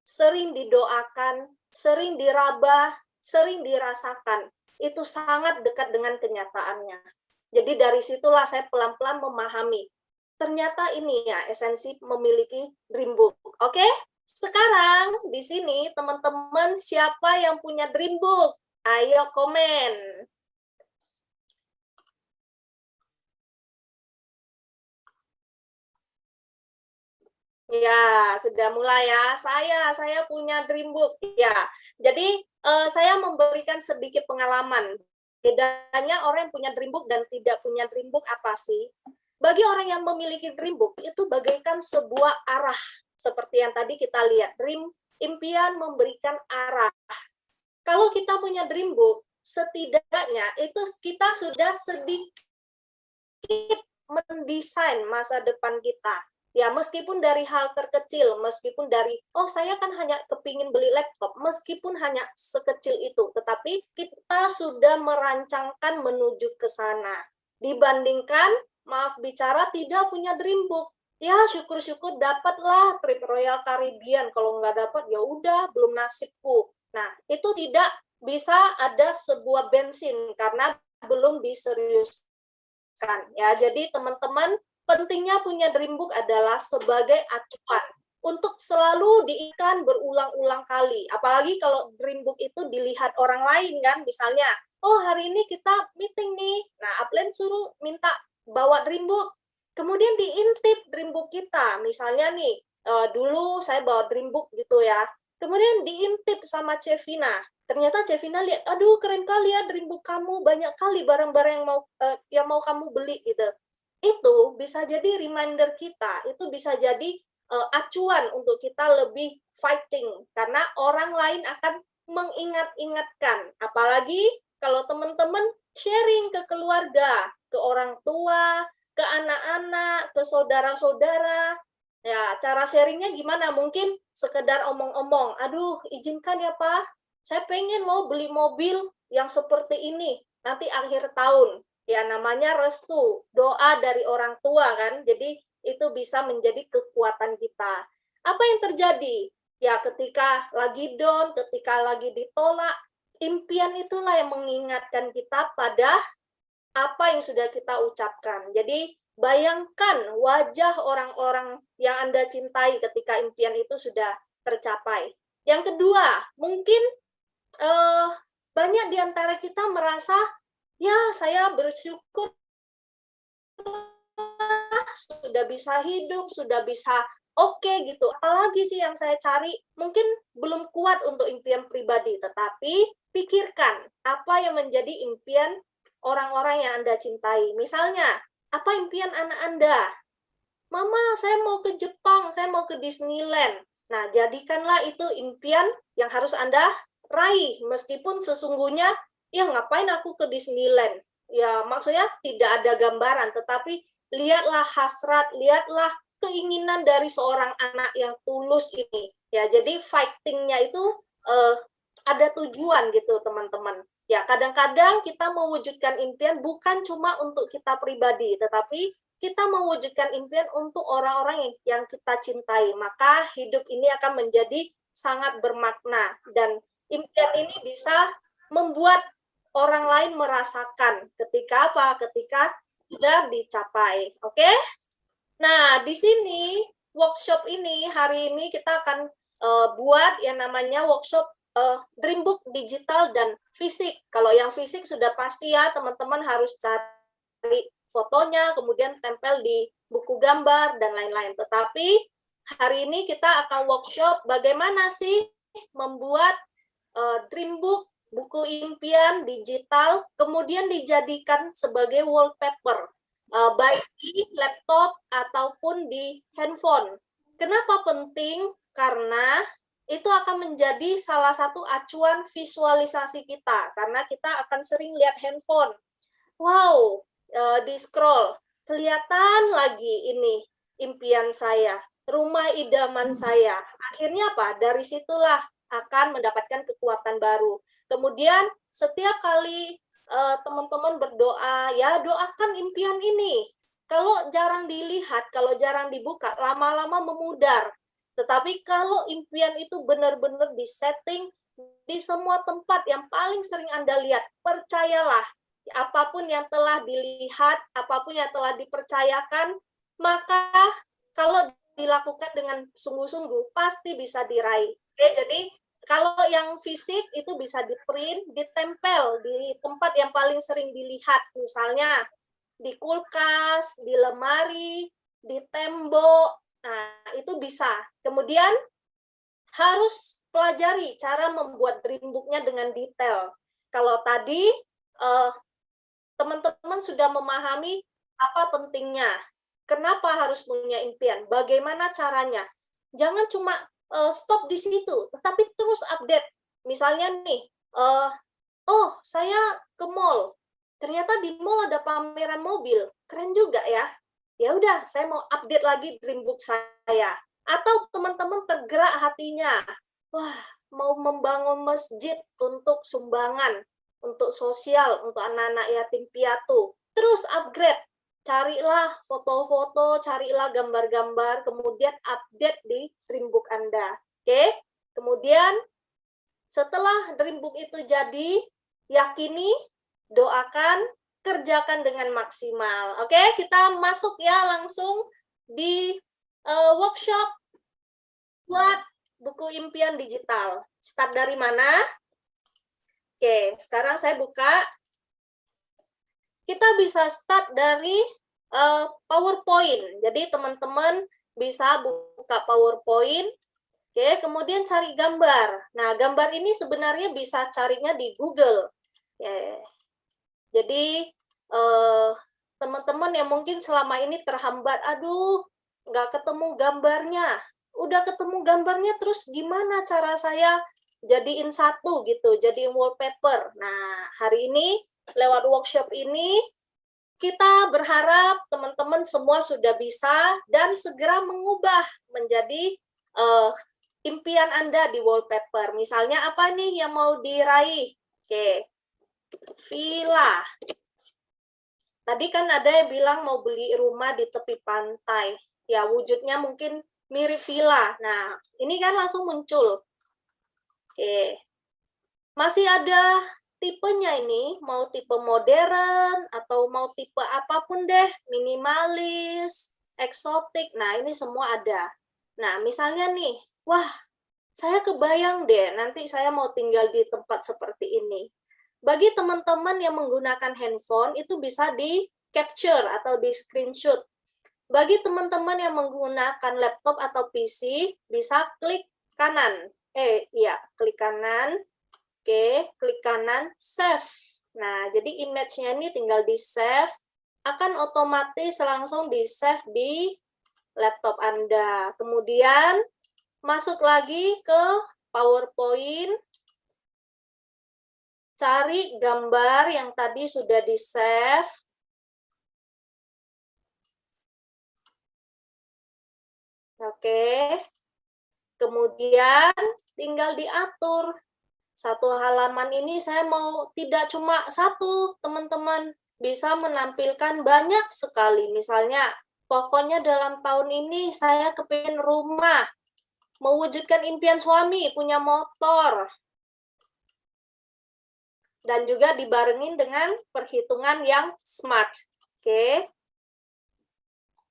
sering didoakan, sering diraba, sering dirasakan, itu sangat dekat dengan kenyataannya. Jadi dari situlah saya pelan-pelan memahami. Ternyata ini ya esensi memiliki dream book. Oke? Sekarang di sini teman-teman siapa yang punya dream book? Ayo komen. Ya, sudah mulai ya. Saya punya dream book. Ya, jadi saya memberikan sedikit pengalaman. Bedanya orang yang punya dream book dan tidak punya dream book apa sih? Bagi orang yang memiliki dream book, itu bagaikan sebuah arah. Seperti yang tadi kita lihat, dream, impian memberikan arah. Kalau kita punya dream book, setidaknya itu kita sudah sedikit mendesain masa depan kita. Ya, meskipun dari hal terkecil, meskipun dari, oh saya kan hanya kepingin beli laptop, meskipun hanya sekecil itu, tetapi kita sudah merancangkan menuju ke sana. Dibandingkan, maaf bicara, tidak punya dream book. Ya, syukur-syukur dapatlah trip Royal Caribbean. Kalau nggak dapat, ya udah, belum nasibku. Nah, itu tidak bisa ada sebuah bensin, karena belum diseriuskan. Ya, jadi teman-teman, pentingnya punya dream book adalah sebagai acuan untuk selalu diikan berulang-ulang kali. Apalagi kalau dream book itu dilihat orang lain kan, misalnya, oh hari ini kita meeting nih, nah Upland suruh minta bawa dream book, kemudian diintip dream book kita, misalnya nih, dulu saya bawa dream book gitu ya, kemudian diintip sama Cevina, ternyata Cevina lihat, aduh keren kali ya dream book kamu, banyak kali barang-barang yang mau kamu beli gitu. Itu bisa jadi reminder kita, itu bisa jadi acuan untuk kita lebih fighting, karena orang lain akan mengingat-ingatkan, apalagi kalau teman-teman sharing ke keluarga, ke orang tua, ke anak-anak, ke saudara-saudara, ya cara sharingnya gimana? Mungkin sekedar omong-omong, aduh izinkan ya Pak, saya pengen loh beli mobil yang seperti ini, nanti akhir tahun. Ya namanya restu, doa dari orang tua kan, jadi itu bisa menjadi kekuatan kita. Apa yang terjadi? Ya ketika lagi down, ketika lagi ditolak, impian itulah yang mengingatkan kita pada apa yang sudah kita ucapkan. Jadi bayangkan wajah orang-orang yang Anda cintai ketika impian itu sudah tercapai. Yang kedua, mungkin banyak di antara kita merasa ya saya bersyukur sudah bisa hidup, sudah bisa oke gitu. Apalagi sih yang saya cari? Mungkin belum kuat untuk impian pribadi, tetapi pikirkan apa yang menjadi impian orang-orang yang Anda cintai. Misalnya, apa impian anak Anda? Mama, saya mau ke Jepang, saya mau ke Disneyland. Nah, jadikanlah itu impian yang harus Anda raih, meskipun sesungguhnya, ya ngapain aku ke Disneyland? Ya, maksudnya tidak ada gambaran, tetapi lihatlah hasrat, lihatlah keinginan dari seorang anak yang tulus ini. Ya, jadi fighting-nya itu ada tujuan gitu, teman-teman. Ya, kadang-kadang kita mewujudkan impian bukan cuma untuk kita pribadi, tetapi kita mewujudkan impian untuk orang-orang yang kita cintai. Maka hidup ini akan menjadi sangat bermakna. Dan impian ini bisa membuat orang lain merasakan ketika apa? Ketika sudah dicapai. Oke? Nah, di sini workshop ini hari ini kita akan buat yang namanya workshop Dreambook digital dan fisik. Kalau yang fisik sudah pasti ya, teman-teman harus cari fotonya, kemudian tempel di buku gambar dan lain-lain. Tetapi hari ini kita akan workshop bagaimana sih membuat Dreambook, buku impian digital, kemudian dijadikan sebagai wallpaper, baik di laptop ataupun di handphone. Kenapa penting? Karena itu akan menjadi salah satu acuan visualisasi kita, karena kita akan sering lihat handphone. Wow, di scroll, kelihatan lagi ini impian saya, rumah idaman saya. Akhirnya apa? Dari situlah akan mendapatkan kekuatan baru. Kemudian setiap kali teman-teman berdoa, ya doakan impian ini. Kalau jarang dilihat, kalau jarang dibuka, lama-lama memudar. Tetapi kalau impian itu benar-benar disetting di semua tempat yang paling sering Anda lihat, percayalah, apapun yang telah dilihat, apapun yang telah dipercayakan, maka kalau dilakukan dengan sungguh-sungguh, pasti bisa diraih. Oke, jadi kalau yang fisik itu bisa di-print, ditempel di tempat yang paling sering dilihat, misalnya di kulkas, di lemari, di tembok, nah itu bisa. Kemudian harus pelajari cara membuat dreambook-nya dengan detail. Kalau tadi teman-teman sudah memahami apa pentingnya, kenapa harus punya impian, bagaimana caranya. Jangan cuma stop di situ, tetapi terus update. Misalnya nih, oh saya ke mall, ternyata di mall ada pameran mobil, keren juga ya. Ya udah, saya mau update lagi dreambook saya. Atau teman-teman tergerak hatinya, wah mau membangun masjid untuk sumbangan, untuk sosial, untuk anak-anak yatim piatu. Terus upgrade, carilah foto-foto, carilah gambar-gambar, kemudian update di dreambook Anda. Oke? Kemudian setelah dreambook itu jadi, yakini, doakan, kerjakan dengan maksimal. Oke, kita masuk ya langsung di workshop buat buku impian digital. Start dari mana? Oke, sekarang saya buka. Kita bisa start dari PowerPoint. Jadi teman-teman bisa buka PowerPoint. Oke, kemudian cari gambar. Nah, gambar ini sebenarnya bisa carinya di Google. Oke. Jadi teman-teman yang mungkin selama ini terhambat, aduh, nggak ketemu gambarnya. Udah ketemu gambarnya, terus gimana cara saya jadiin satu gitu, jadiin wallpaper. Nah, hari ini lewat workshop ini kita berharap teman-teman semua sudah bisa dan segera mengubah menjadi impian Anda di wallpaper. Misalnya apa nih yang mau diraih? Oke. Villa. Tadi kan ada yang bilang mau beli rumah di tepi pantai. Ya, wujudnya mungkin mirip villa. Nah, ini kan langsung muncul. Oke. Masih ada tipenya ini, mau tipe modern atau mau tipe apapun deh, minimalis, eksotik. Nah, ini semua ada. Nah, misalnya nih, wah, saya kebayang deh nanti saya mau tinggal di tempat seperti ini. bagi teman-teman yang menggunakan handphone itu bisa di capture atau di screenshot. Bagi teman-teman yang menggunakan laptop atau PC bisa klik kanan. Klik kanan. Oke, klik kanan save. Nah, jadi image-nya ini tinggal di save, akan otomatis langsung di save di laptop Anda. Kemudian masuk lagi ke PowerPoint, cari gambar yang tadi sudah di-save. Oke. Kemudian tinggal diatur. Satu halaman ini saya mau tidak cuma satu, teman-teman. Bisa menampilkan banyak sekali. Misalnya, pokoknya dalam tahun ini saya kepingin rumah, mewujudkan impian suami, punya motor. Dan juga dibarengin dengan perhitungan yang smart. Oke.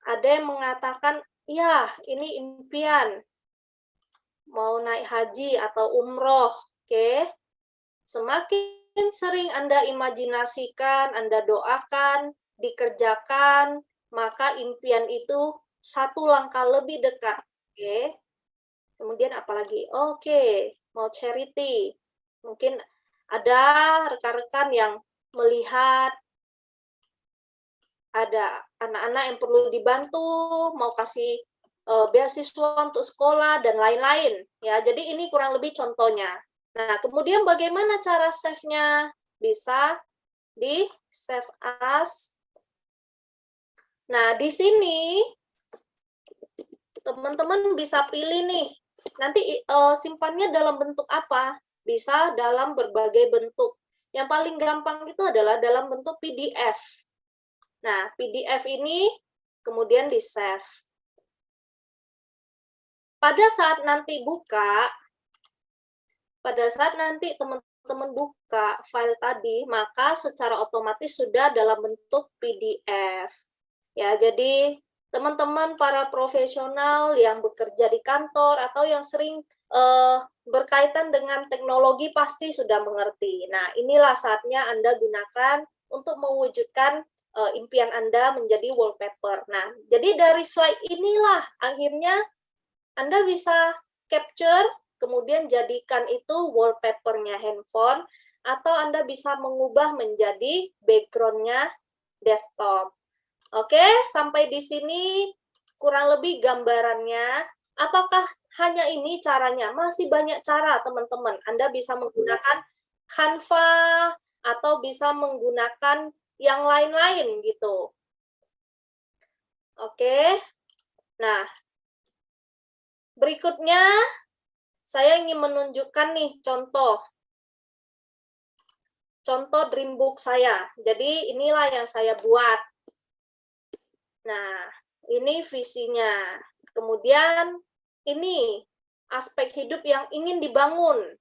Ada yang mengatakan, ya ini impian. Mau naik haji atau umroh. Oke. Semakin sering Anda imajinasikan, Anda doakan, dikerjakan, maka impian itu satu langkah lebih dekat. Oke. Kemudian apalagi? Oke, mau charity. Mungkin ada rekan-rekan yang melihat ada anak-anak yang perlu dibantu, mau kasih beasiswa untuk sekolah dan lain-lain. Ya, jadi ini kurang lebih contohnya. Nah, kemudian bagaimana cara save-nya? Bisa di save as. Nah, di sini teman-teman bisa pilih nih. Nanti simpannya dalam bentuk apa? Bisa dalam berbagai bentuk. Yang paling gampang itu adalah dalam bentuk PDF. Nah, PDF ini kemudian di-save. Pada saat nanti teman-teman buka file tadi, maka secara otomatis sudah dalam bentuk PDF. Ya, jadi teman-teman para profesional yang bekerja di kantor atau yang sering berkaitan dengan teknologi pasti sudah mengerti. Nah, inilah saatnya Anda gunakan untuk mewujudkan impian Anda menjadi wallpaper. Nah, jadi dari slide inilah akhirnya Anda bisa capture, kemudian jadikan itu wallpaper-nya handphone, atau Anda bisa mengubah menjadi background-nya desktop. Oke, sampai di sini kurang lebih gambarannya. Apakah hanya ini caranya? Masih banyak cara, teman-teman. Anda bisa menggunakan Canva, atau bisa menggunakan yang lain-lain gitu. Oke. Nah, berikutnya saya ingin menunjukkan nih contoh dreambook saya. Jadi inilah yang saya buat. Nah, ini visinya. Kemudian ini aspek hidup yang ingin dibangun.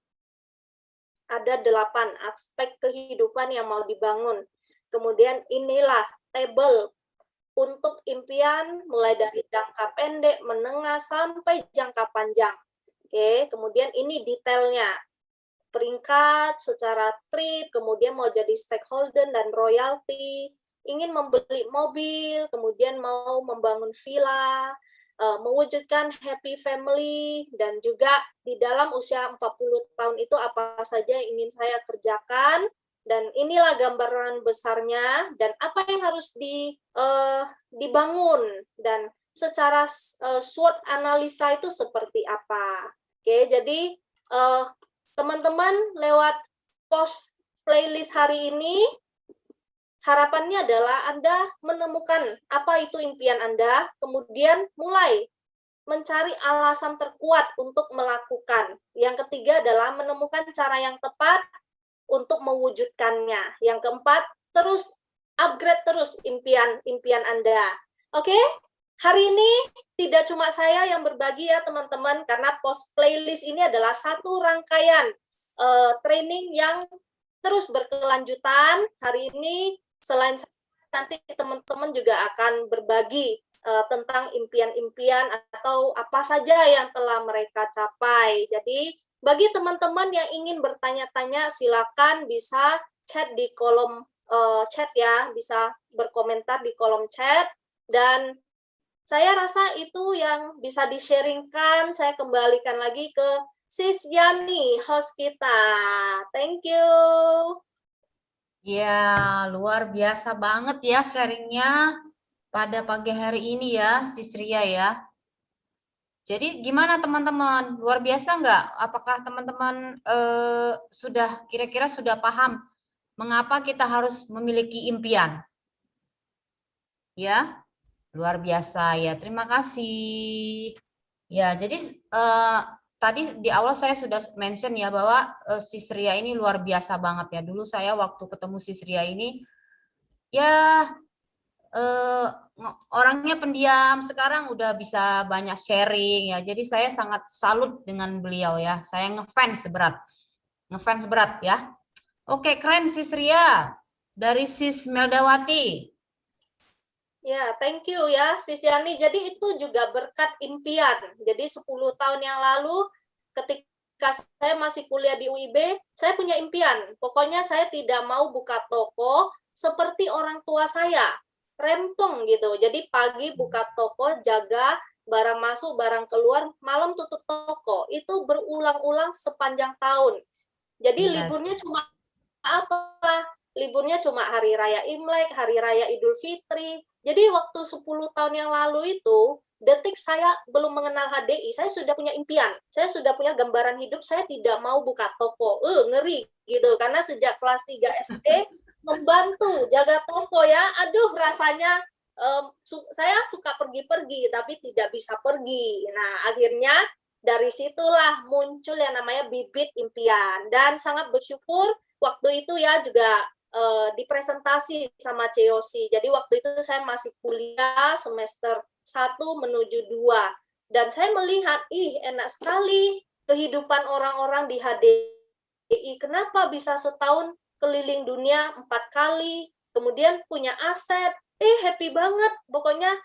Ada 8 aspek kehidupan yang mau dibangun. Kemudian inilah table untuk impian mulai dari jangka pendek, menengah, sampai jangka panjang. Oke, kemudian ini detailnya. Peringkat secara trip, kemudian mau jadi stakeholder dan royalty, ingin membeli mobil, kemudian mau membangun villa, mewujudkan happy family, dan juga di dalam usia 40 tahun itu apa saja yang ingin saya kerjakan, dan inilah gambaran besarnya, dan apa yang harus dibangun, dan secara SWOT analisa itu seperti apa. Oke, jadi teman-teman lewat post playlist hari ini, harapannya adalah Anda menemukan apa itu impian Anda, kemudian mulai mencari alasan terkuat untuk melakukan. Yang ketiga adalah menemukan cara yang tepat untuk mewujudkannya. Yang keempat, terus upgrade terus impian Anda. Oke? Hari ini tidak cuma saya yang berbagi ya teman-teman, karena post playlist ini adalah satu rangkaian training yang terus berkelanjutan. Hari ini selain nanti teman-teman juga akan berbagi tentang impian-impian atau apa saja yang telah mereka capai. Jadi bagi teman-teman yang ingin bertanya-tanya, silakan bisa chat di kolom chat ya, bisa berkomentar di kolom chat, dan saya rasa itu yang bisa di-sharingkan. Saya kembalikan lagi ke Sis Yani, host kita. Thank you. Ya, luar biasa banget ya sharingnya pada pagi hari ini ya, Sis Ria ya. Jadi gimana teman-teman? Luar biasa nggak? Apakah teman-teman sudah kira-kira sudah paham mengapa kita harus memiliki impian? Ya, luar biasa ya. Terima kasih. Ya, jadi tadi di awal saya sudah mention ya bahwa Sis Ria ini luar biasa banget ya. Dulu saya waktu ketemu Sis Ria ini ya orangnya pendiam, sekarang udah bisa banyak sharing ya. Jadi saya sangat salut dengan beliau ya. Saya ngefans berat ya. Oke, keren Sis Ria. Dari Sis Meldawati. Ya, thank you ya, Sis Yani. Jadi itu juga berkat impian. Jadi 10 tahun yang lalu, ketika saya masih kuliah di UIB, saya punya impian. Pokoknya saya tidak mau buka toko seperti orang tua saya. Rempong gitu. Jadi pagi buka toko, jaga barang masuk, barang keluar, malam tutup toko. Itu berulang-ulang sepanjang tahun. Jadi liburnya cuma apa? Liburnya cuma hari raya Imlek, hari raya Idul Fitri. Jadi waktu 10 tahun yang lalu itu, detik saya belum mengenal HDI, saya sudah punya impian. Saya sudah punya gambaran hidup, saya tidak mau buka toko. Ngeri gitu, karena sejak kelas 3 SD membantu jaga toko ya. Aduh, rasanya saya suka pergi-pergi, tapi tidak bisa pergi. Nah, akhirnya dari situlah muncul yang namanya bibit impian. Dan sangat bersyukur waktu itu ya juga dipresentasi sama COC. Jadi waktu itu saya masih kuliah semester 1 menuju 2. Dan saya melihat, enak sekali kehidupan orang-orang di HDI. Kenapa bisa setahun keliling dunia 4 kali, kemudian punya aset, happy banget. Pokoknya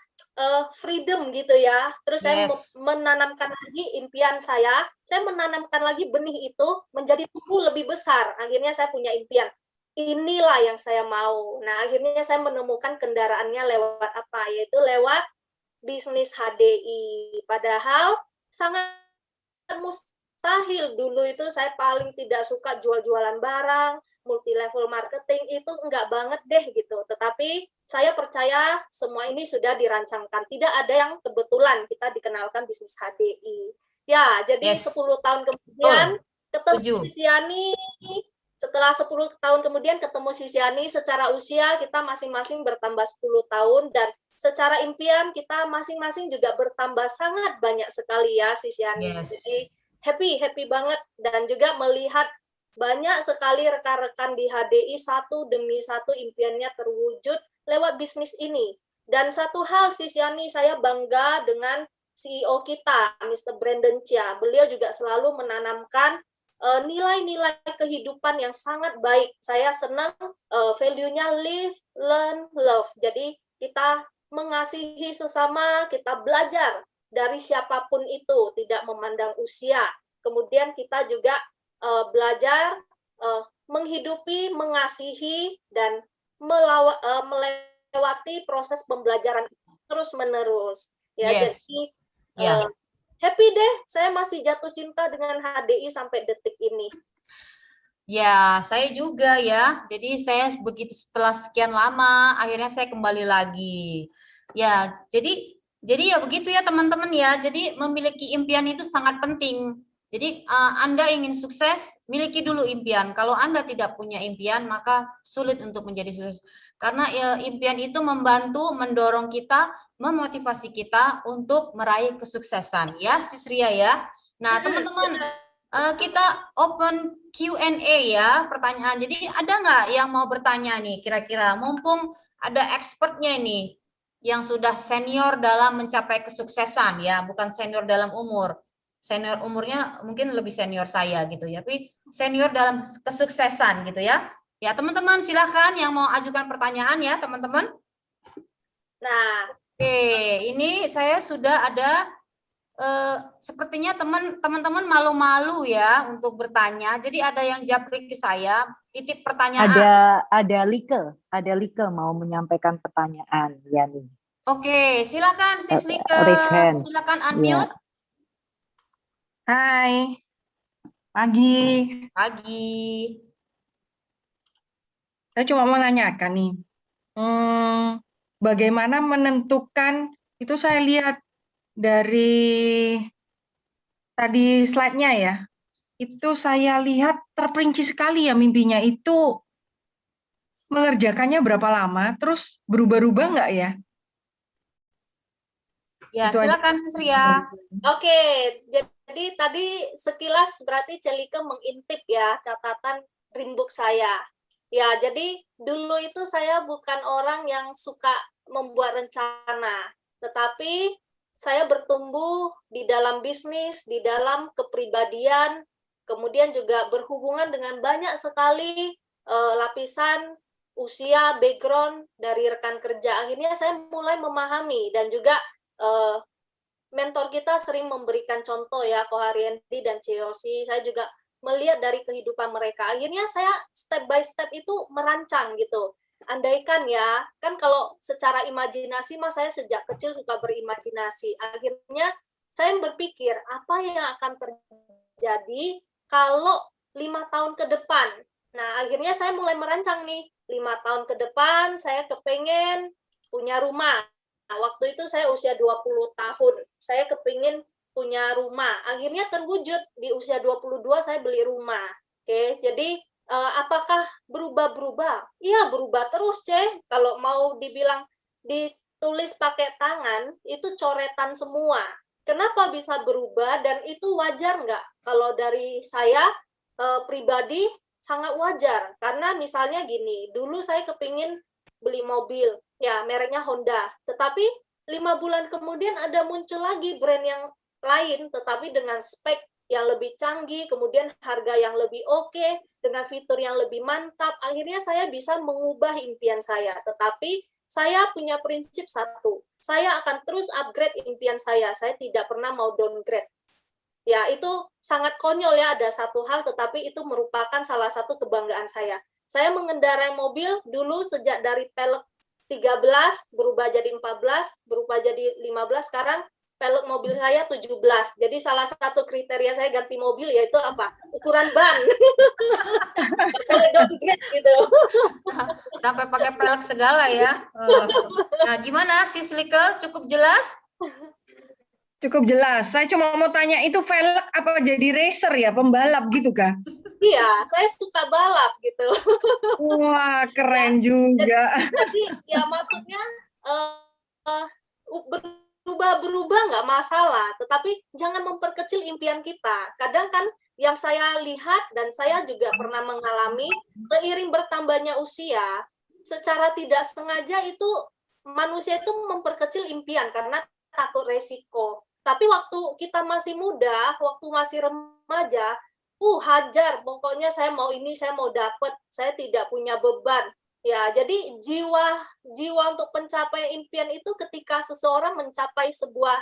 freedom gitu ya. Terus saya menanamkan lagi impian saya menanamkan lagi benih itu menjadi tumbuh lebih besar. Akhirnya saya punya impian. Inilah yang saya mau. Nah, akhirnya saya menemukan kendaraannya lewat apa? Yaitu lewat bisnis HDI. Padahal sangat mustahil. Dulu itu saya paling tidak suka jual-jualan barang, multi level marketing, itu enggak banget deh gitu. Tetapi saya percaya semua ini sudah dirancangkan. Tidak ada yang kebetulan kita dikenalkan bisnis HDI. Ya, jadi 10 tahun kemudian ketemu Sis Yani. Setelah 10 tahun kemudian ketemu Sis Yani, secara usia kita masing-masing bertambah 10 tahun, dan secara impian kita masing-masing juga bertambah sangat banyak sekali ya, Sis Yani. Jadi happy banget, dan juga melihat banyak sekali rekan-rekan di HDI satu demi satu impiannya terwujud lewat bisnis ini. Dan satu hal Sis Yani, saya bangga dengan CEO kita, Mr. Brandon Chia. Beliau juga selalu menanamkan nilai-nilai kehidupan yang sangat baik. Saya senang value-nya live, learn, love. Jadi kita mengasihi sesama, kita belajar dari siapapun itu, tidak memandang usia. Kemudian kita juga belajar menghidupi, mengasihi, dan melewati proses pembelajaran terus-menerus. Ya, jadi happy deh, saya masih jatuh cinta dengan HDI sampai detik ini. Ya, saya juga ya. Jadi saya begitu setelah sekian lama, akhirnya saya kembali lagi. Ya, jadi ya begitu ya teman-teman ya. Jadi memiliki impian itu sangat penting. Jadi Anda ingin sukses, miliki dulu impian. Kalau Anda tidak punya impian, maka sulit untuk menjadi sukses. Karena impian itu membantu, mendorong kita, memotivasi kita untuk meraih kesuksesan. Ya, Sis Ria ya. Nah, teman-teman, kita open Q&A ya, pertanyaan. Jadi ada nggak yang mau bertanya nih kira-kira? Mumpung ada expertnya ini yang sudah senior dalam mencapai kesuksesan ya, bukan senior dalam umur. Senior umurnya mungkin lebih senior saya gitu ya, tapi senior dalam kesuksesan gitu ya. Ya teman-teman silahkan yang mau ajukan pertanyaan ya teman-teman. Nah, oke, ini saya sudah ada Sepertinya teman-teman malu-malu ya untuk bertanya. Jadi ada yang japri ke saya, titip pertanyaan. Ada Like mau menyampaikan pertanyaan, Yani. Oke, silakan Sis Like, Raise hand. silakan Ya. unmute. Hai, pagi. Pagi. Saya cuma mau nanyakan nih, bagaimana menentukan, itu saya lihat dari tadi slide-nya ya, itu saya lihat terperinci sekali ya mimpinya itu mengerjakannya berapa lama, terus berubah-ubah nggak ya? Ya, Itu aja. silakan Sis Ria. Oke, jadi tadi sekilas berarti Celike mengintip ya catatan dreambook saya. Ya, jadi dulu itu saya bukan orang yang suka membuat rencana, tetapi saya bertumbuh di dalam bisnis, di dalam kepribadian, kemudian juga berhubungan dengan banyak sekali lapisan usia, background dari rekan kerja. Akhirnya saya mulai memahami dan juga mentor kita sering memberikan contoh ya, Koharyanti dan Ciosi. Saya juga melihat dari kehidupan mereka. Akhirnya saya step by step itu merancang gitu. Andaikan ya, kan kalau secara imajinasi mas saya sejak kecil suka berimajinasi. Akhirnya saya berpikir apa yang akan terjadi kalau 5 tahun ke depan. Nah, akhirnya saya mulai merancang nih, 5 tahun ke depan saya kepengen punya rumah. Nah, waktu itu saya usia 20 tahun. Saya kepingin punya rumah. Akhirnya terwujud di usia 22 saya beli rumah. Oke, jadi apakah berubah-berubah? Iya, berubah terus, Ceh. Kalau mau dibilang ditulis pakai tangan, itu coretan semua. Kenapa bisa berubah dan itu wajar nggak? Kalau dari saya pribadi sangat wajar. Karena misalnya gini, dulu saya kepingin beli mobil, ya mereknya Honda. Tetapi 5 bulan kemudian ada muncul lagi brand yang lain, tetapi dengan spek yang lebih canggih, kemudian harga yang lebih oke, dengan fitur yang lebih mantap. Akhirnya saya bisa mengubah impian saya. Tetapi saya punya prinsip satu, saya akan terus upgrade impian saya. Saya tidak pernah mau downgrade. Ya, itu sangat konyol ya, ada satu hal, tetapi itu merupakan salah satu kebanggaan saya. Saya mengendarai mobil dulu sejak dari pelek 13, berubah jadi 14, berubah jadi 15, sekarang pelek mobil saya 17. Jadi salah satu kriteria saya ganti mobil yaitu apa? Ukuran ban. Boleh downgrade gitu. Sampai pakai pelek segala ya. Nah, gimana Sis Like? Cukup jelas? Cukup jelas. Saya cuma mau tanya, itu velg apa jadi racer ya, pembalap gitu kah? Iya, saya suka balap gitu. Wah, keren juga. Jadi ya maksudnya berubah-berubah nggak masalah, tetapi jangan memperkecil impian kita. Kadang kan yang saya lihat dan saya juga pernah mengalami, seiring bertambahnya usia, secara tidak sengaja itu manusia itu memperkecil impian karena takut resiko. Tapi waktu kita masih muda, waktu masih remaja, hajar, pokoknya saya mau ini, saya mau dapat, saya tidak punya beban. Ya, jadi jiwa untuk mencapai impian itu ketika seseorang mencapai sebuah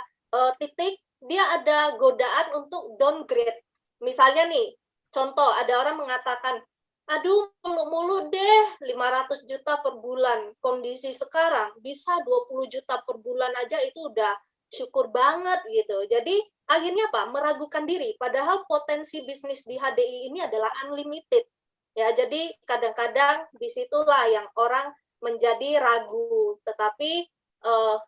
titik, dia ada godaan untuk downgrade. Misalnya nih, contoh ada orang mengatakan, aduh mulu-mulu deh 500 juta per bulan. Kondisi sekarang bisa 20 juta per bulan aja itu udah syukur banget gitu. Jadi akhirnya apa? Meragukan diri. Padahal potensi bisnis di HDI ini adalah unlimited. Ya, jadi kadang-kadang disitulah yang orang menjadi ragu. Tetapi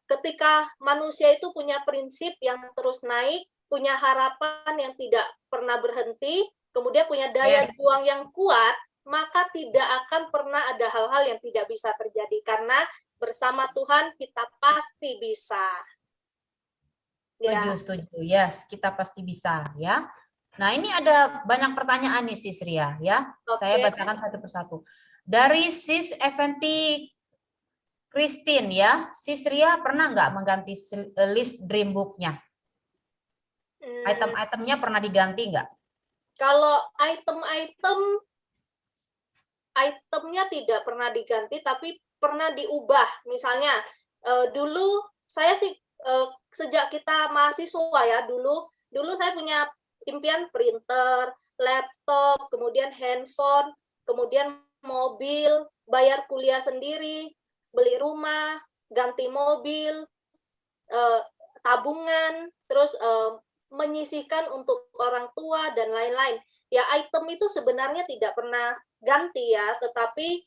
ketika manusia itu punya prinsip yang terus naik, punya harapan yang tidak pernah berhenti, kemudian punya daya juang yang kuat, maka tidak akan pernah ada hal-hal yang tidak bisa terjadi. Karena bersama Tuhan kita pasti bisa. Setuju. Yes, kita pasti bisa ya. Nah, ini ada banyak pertanyaan nih Sis Ria ya. Saya bacakan satu persatu. Dari Sis Eventi Christine ya, Sis Ria pernah nggak mengganti list dreambook-nya? Item-itemnya pernah diganti nggak? Kalau itemnya tidak pernah diganti, tapi pernah diubah. Misalnya dulu saya sih sejak kita mahasiswa ya, dulu saya punya impian printer, laptop, kemudian handphone, kemudian mobil, bayar kuliah sendiri, beli rumah, ganti mobil, tabungan, terus menyisihkan untuk orang tua dan lain-lain. Ya, item itu sebenarnya tidak pernah ganti ya, tetapi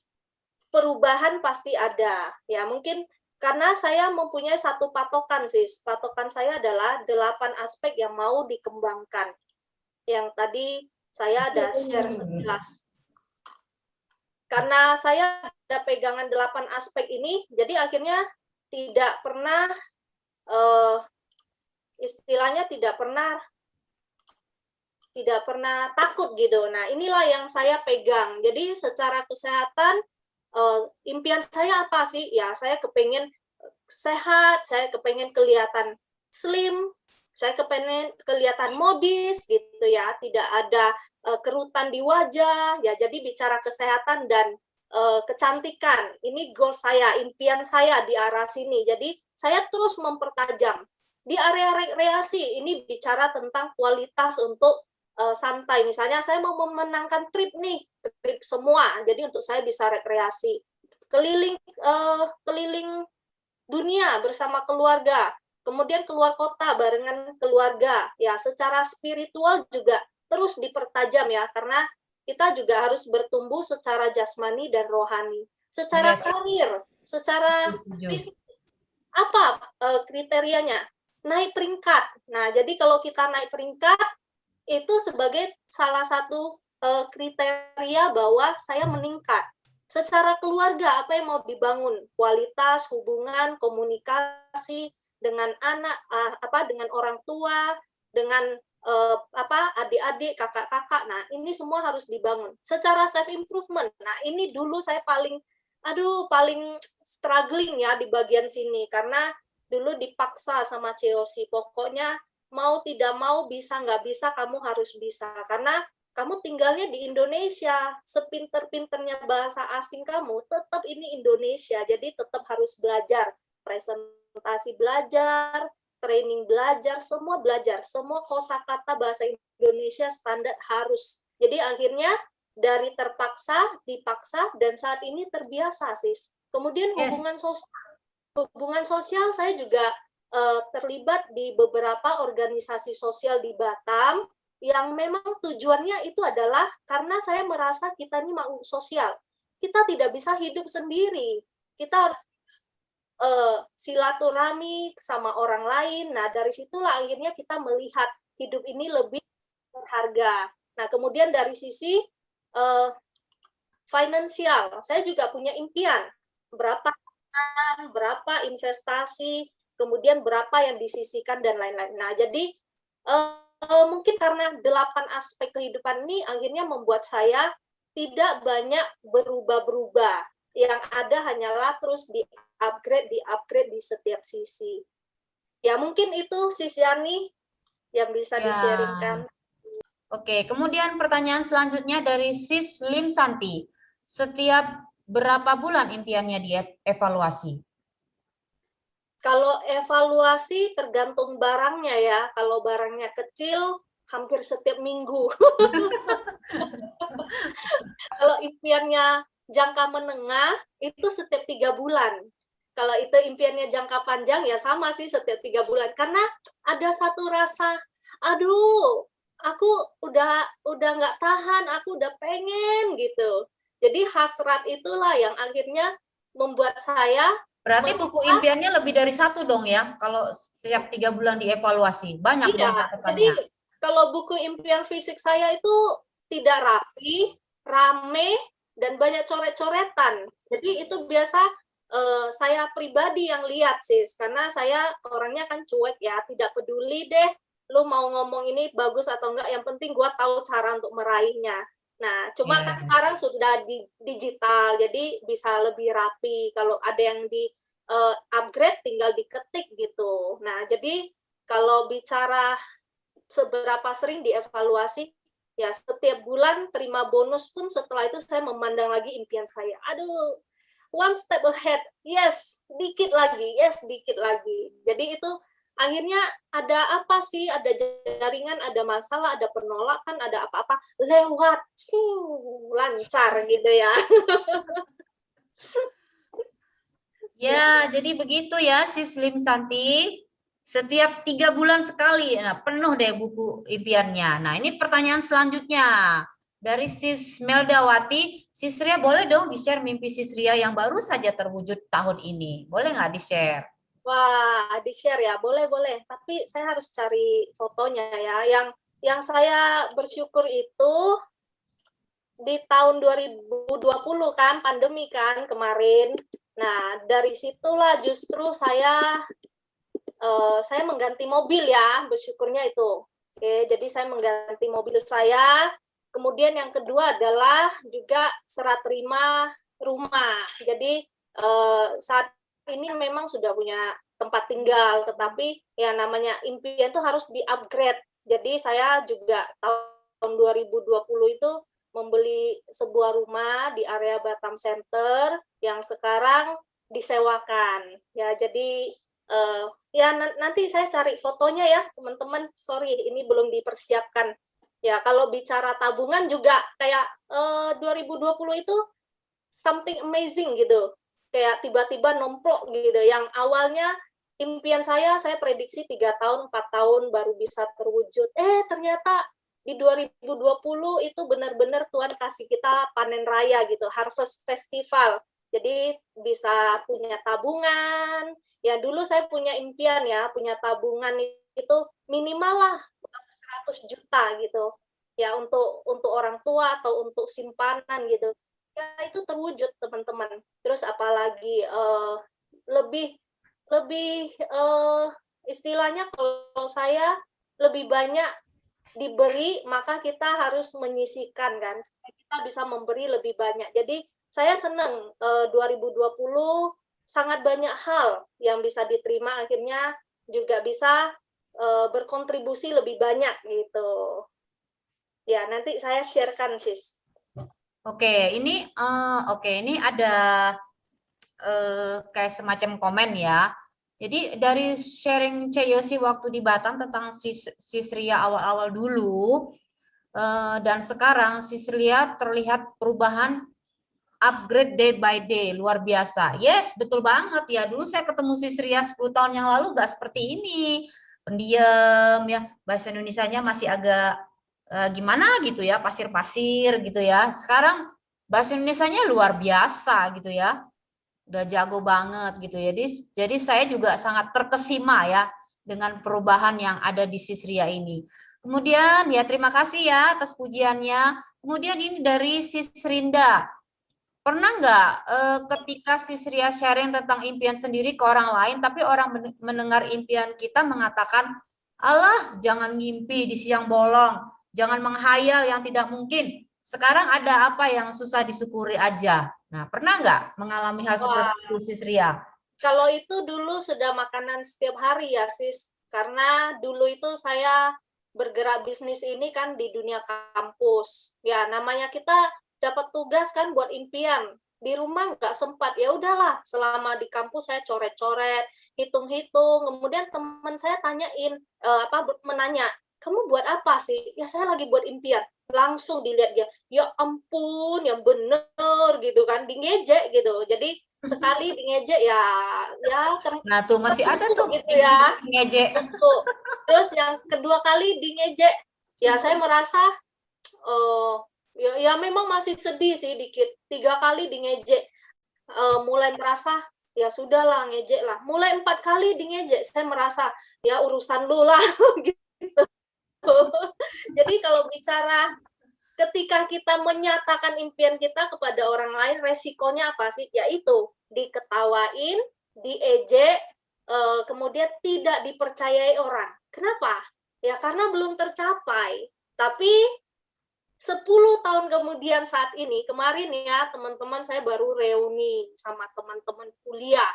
perubahan pasti ada. Ya, mungkin karena saya mempunyai satu patokan, Sis. Patokan saya adalah 8 aspek yang mau dikembangkan. Yang tadi saya ada share sekilas. Karena saya ada pegangan 8 aspek ini, jadi akhirnya tidak pernah istilahnya tidak pernah takut gitu. Nah, inilah yang saya pegang. Jadi secara kesehatan impian saya apa sih? Ya, saya kepengen sehat, saya kepengen kelihatan slim, saya kepengen kelihatan modis gitu ya, tidak ada kerutan di wajah ya. Jadi bicara kesehatan dan kecantikan, ini goal saya, impian saya di arah sini. Jadi saya terus mempertajam. Di area rekreasi ini bicara tentang kualitas untuk santai. Misalnya saya mau memenangkan trip nih, trip semua. Jadi untuk saya bisa rekreasi, keliling dunia bersama keluarga, kemudian keluar kota barengan keluarga. Ya, secara spiritual juga terus dipertajam ya, karena kita juga harus bertumbuh secara jasmani dan rohani. Secara karir, secara bisnis, apa kriterianya? Naik peringkat. Nah, jadi kalau kita naik peringkat, itu sebagai salah satu kriteria bahwa saya meningkat. Secara keluarga, apa yang mau dibangun? Kualitas, hubungan, komunikasi dengan anak, dengan orang tua, dengan adik-adik, kakak-kakak. Nah, ini semua harus dibangun. Secara self improvement. Nah, ini dulu saya paling struggling ya di bagian sini, karena dulu dipaksa sama COC, pokoknya mau tidak mau, bisa nggak bisa, kamu harus bisa. Karena kamu tinggalnya di Indonesia, sepinter-pinternya bahasa asing kamu, tetap ini Indonesia, jadi tetap harus belajar. Presentasi belajar, training belajar, semua kosakata bahasa Indonesia standar harus. Jadi akhirnya dari terpaksa, dipaksa, dan saat ini terbiasa, Sis. Kemudian hubungan sosial saya juga terlibat di beberapa organisasi sosial di Batam yang memang tujuannya itu adalah karena saya merasa kita ini makhluk sosial. Kita tidak bisa hidup sendiri. Kita harus silaturahmi sama orang lain. Nah, dari situlah akhirnya kita melihat hidup ini lebih berharga. Nah, kemudian dari sisi finansial, saya juga punya impian. Berapa investasi, kemudian berapa yang disisihkan dan lain-lain. Nah, jadi mungkin karena 8 aspek kehidupan ini akhirnya membuat saya tidak banyak berubah-berubah. Yang ada hanyalah terus di-upgrade di setiap sisi. Ya, mungkin itu Sis Yani yang bisa di-sharingkan. Oke, kemudian pertanyaan selanjutnya dari Sis Lim Santi. Setiap berapa bulan impiannya dievaluasi? Kalau evaluasi tergantung barangnya ya. Kalau barangnya kecil, hampir setiap minggu. Kalau impiannya jangka menengah, itu setiap 3 bulan. Kalau itu impiannya jangka panjang, ya sama sih setiap 3 bulan. Karena ada satu rasa, aduh, aku udah nggak tahan, aku udah pengen gitu. Jadi hasrat itulah yang akhirnya membuat saya. Berarti buku impiannya lebih dari 1 dong ya, kalau setiap 3 bulan dievaluasi. Banyak dong catatannya. Jadi kalau buku impian fisik saya itu tidak rapi, rame, dan banyak coret-coretan. Jadi itu biasa saya pribadi yang lihat, Sis. Karena saya orangnya kan cuek ya, tidak peduli deh lu mau ngomong ini bagus atau enggak, yang penting gua tahu cara untuk meraihnya. Nah, cuma kan sekarang sudah di digital, jadi bisa lebih rapi. Kalau ada yang di upgrade, tinggal diketik gitu. Nah, jadi kalau bicara seberapa sering dievaluasi, ya setiap bulan terima bonus pun setelah itu saya memandang lagi impian saya. Aduh, one step ahead, yes, dikit lagi, yes, dikit lagi. Jadi itu akhirnya ada apa sih, ada jaringan, ada masalah, ada penolakan, ada apa-apa, lewat, lancar gitu ya. Ya, jadi begitu ya, Sis Lim Santi. Setiap 3 bulan sekali, nah penuh deh buku impiannya. Nah, ini pertanyaan selanjutnya dari Sis Meldawati. Sis Ria, boleh dong di-share mimpi Sis Ria yang baru saja terwujud tahun ini? Boleh nggak di-share? Wah, di-share ya, boleh. Tapi saya harus cari fotonya ya. Yang saya bersyukur itu di tahun 2020 kan, pandemi kan kemarin. Nah, dari situlah justru saya mengganti mobil ya, bersyukurnya itu. Oke, jadi saya mengganti mobil saya. Kemudian yang kedua adalah juga serah terima rumah. Jadi saat ini memang sudah punya tempat tinggal, tetapi ya namanya impian itu harus di-upgrade. Jadi saya juga tahun 2020 itu membeli sebuah rumah di area Batam Center yang sekarang disewakan. Ya, jadi ya nanti saya cari fotonya ya teman-teman. Sorry, ini belum dipersiapkan. Ya, kalau bicara tabungan juga kayak 2020 itu something amazing gitu. Kayak tiba-tiba nomplok gitu. Yang awalnya impian saya prediksi 3 tahun, 4 tahun baru bisa terwujud. Ternyata di 2020 itu benar-benar Tuhan kasih kita panen raya gitu, Harvest Festival. Jadi bisa punya tabungan. Ya dulu saya punya impian ya, punya tabungan itu minimal lah 100 juta gitu. Ya untuk orang tua atau untuk simpanan gitu. Ya itu terwujud teman-teman. Terus apalagi lebih istilahnya kalau saya lebih banyak diberi, maka kita harus menyisihkan kan. Kita bisa memberi lebih banyak. Jadi saya senang 2020 sangat banyak hal yang bisa diterima, akhirnya juga bisa berkontribusi lebih banyak gitu. Ya, nanti saya sharekan, Sis. Oke, ini ada kayak semacam komen ya. Jadi dari sharing Cek Yosi waktu di Batam tentang Sis Ria awal-awal dulu, dan sekarang Sis Ria terlihat perubahan, upgrade day by day, luar biasa. Yes, betul banget ya. Dulu saya ketemu Sis Ria 10 tahun yang lalu nggak seperti ini. Pendiam ya, bahasa Indonesianya masih agak gimana gitu ya, pasir-pasir gitu ya. Sekarang bahasa Indonesianya luar biasa gitu ya. Udah jago banget gitu ya. Jadi saya juga sangat terkesima ya dengan perubahan yang ada di Sis Ria ini. Kemudian ya terima kasih ya atas pujiannya. Kemudian ini dari Sis Rinda. Pernah nggak ketika Sis Ria sharing tentang impian sendiri ke orang lain, tapi orang mendengar impian kita mengatakan, alah jangan ngimpi di siang bolong, jangan menghayal yang tidak mungkin. Sekarang ada apa yang susah disyukuri aja. Nah, pernah nggak mengalami hal seperti itu, Sis Ria? Kalau itu dulu sudah makanan setiap hari ya, Sis. Karena dulu itu saya bergerak bisnis ini kan di dunia kampus. Ya, namanya kita dapat tugas kan buat impian. Di rumah nggak sempat, ya udahlah. Selama di kampus saya coret-coret, hitung-hitung. Kemudian teman saya tanyain, menanya, kamu buat apa sih? Ya saya lagi buat impian. Langsung dilihat dia, ya ampun, yang bener gitu kan, dingejek gitu. Jadi sekali dingejek ya nah tuh masih ada tuh gitu ya ngejek. Terus yang kedua kali dingejek ya saya merasa ya memang masih sedih sih dikit. 3 kali dingejek mulai merasa ya sudahlah ngejek lah. Mulai 4 kali dingejek saya merasa ya urusan lu lah gitu. Jadi kalau bicara ketika kita menyatakan impian kita kepada orang lain, resikonya apa sih? Yaitu diketawain, diejek, kemudian tidak dipercayai orang. Kenapa? Ya karena belum tercapai. Tapi 10 tahun kemudian saat ini, kemarin ya teman-teman saya baru reuni sama teman-teman kuliah.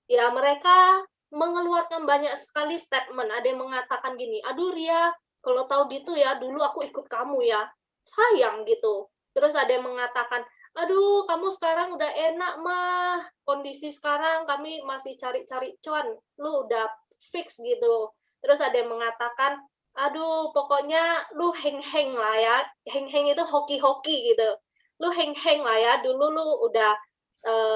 Ya mereka mengeluarkan banyak sekali statement. Ada yang mengatakan gini, aduh Ria, kalau tahu gitu ya, dulu aku ikut kamu ya. Sayang gitu. Terus ada yang mengatakan, aduh kamu sekarang udah enak mah, kondisi sekarang kami masih cari-cari cuan, lu udah fix gitu. Terus ada yang mengatakan, aduh pokoknya lu heng-heng lah ya, heng-heng itu hoki-hoki gitu. Lu heng-heng lah ya, dulu lu udah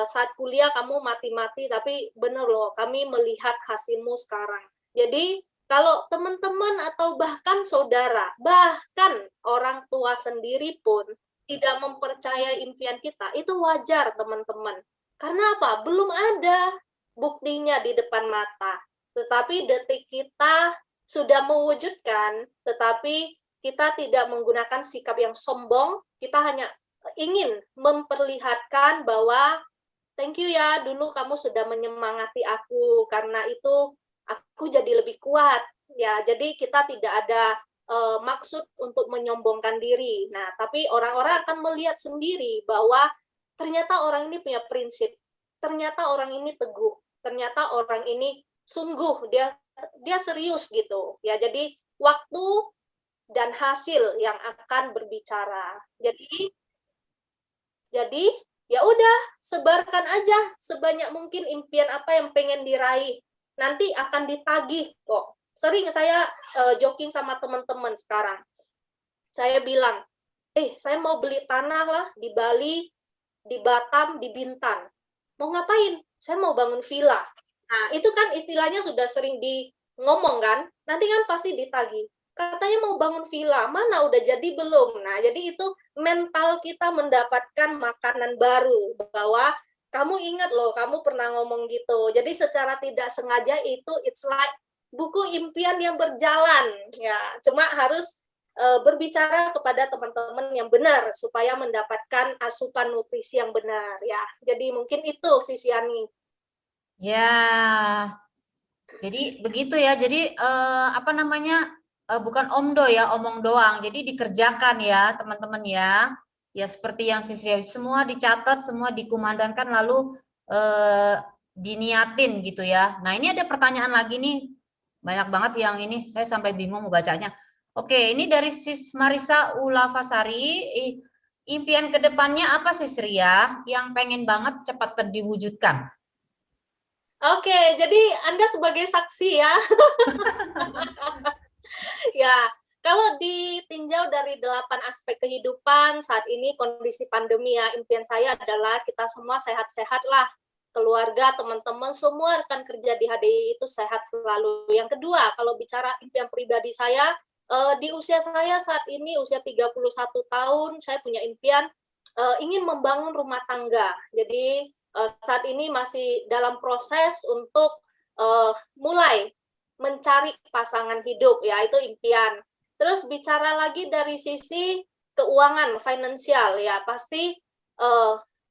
saat kuliah kamu mati-mati, tapi bener loh, kami melihat hasilmu sekarang. Jadi kalau teman-teman atau bahkan saudara, bahkan orang tua sendiri pun tidak mempercayai impian kita, itu wajar teman-teman. Karena apa? Belum ada buktinya di depan mata. Tetapi detik kita sudah mewujudkan, tetapi kita tidak menggunakan sikap yang sombong, kita hanya ingin memperlihatkan bahwa thank you ya, dulu kamu sudah menyemangati aku, karena itu aku jadi lebih kuat. Ya, jadi kita tidak ada maksud untuk menyombongkan diri. Nah, tapi orang-orang akan melihat sendiri bahwa ternyata orang ini punya prinsip, ternyata orang ini teguh, ternyata orang ini sungguh dia serius gitu. Ya, jadi waktu dan hasil yang akan berbicara. Jadi ya udah, sebarkan aja sebanyak mungkin impian apa yang pengen diraih. Nanti akan ditagih kok. Sering saya joking sama teman-teman sekarang. Saya bilang, saya mau beli tanah lah di Bali, di Batam, di Bintan. Mau ngapain? Saya mau bangun villa. Nah, itu kan istilahnya sudah sering ngomong kan, nanti kan pasti ditagih. Katanya mau bangun villa, mana udah jadi belum? Nah, jadi itu mental kita mendapatkan makanan baru, bahwa kamu ingat loh, kamu pernah ngomong gitu. Jadi secara tidak sengaja itu it's like buku impian yang berjalan. Ya, cuma harus berbicara kepada teman-teman yang benar supaya mendapatkan asupan nutrisi yang benar ya. Jadi mungkin itu sisi Yani. Ya, jadi begitu ya. Jadi apa namanya? Bukan omdo ya, omong doang. Jadi dikerjakan ya, teman-teman ya. Ya seperti yang Sisria, semua dicatat, semua dikumandangkan, lalu diniatin gitu ya. Nah, ini ada pertanyaan lagi nih. Banyak banget yang ini, saya sampai bingung membacanya. Oke, ini dari Sis Marisa Ulafasari. Impian kedepannya apa Sisria yang pengen banget cepat diwujudkan? Oke, jadi Anda sebagai saksi ya. Ya, kalau ditinjau dari 8 aspek kehidupan saat ini kondisi pandemi ya, impian saya adalah kita semua sehat-sehat lah. Keluarga, teman-teman, semua rekan kerja di HDI itu sehat selalu. Yang kedua, kalau bicara impian pribadi saya, di usia saya saat ini, usia 31 tahun, saya punya impian ingin membangun rumah tangga. Jadi saat ini masih dalam proses untuk mulai mencari pasangan hidup, ya itu impian. Terus bicara lagi dari sisi keuangan, finansial, ya pasti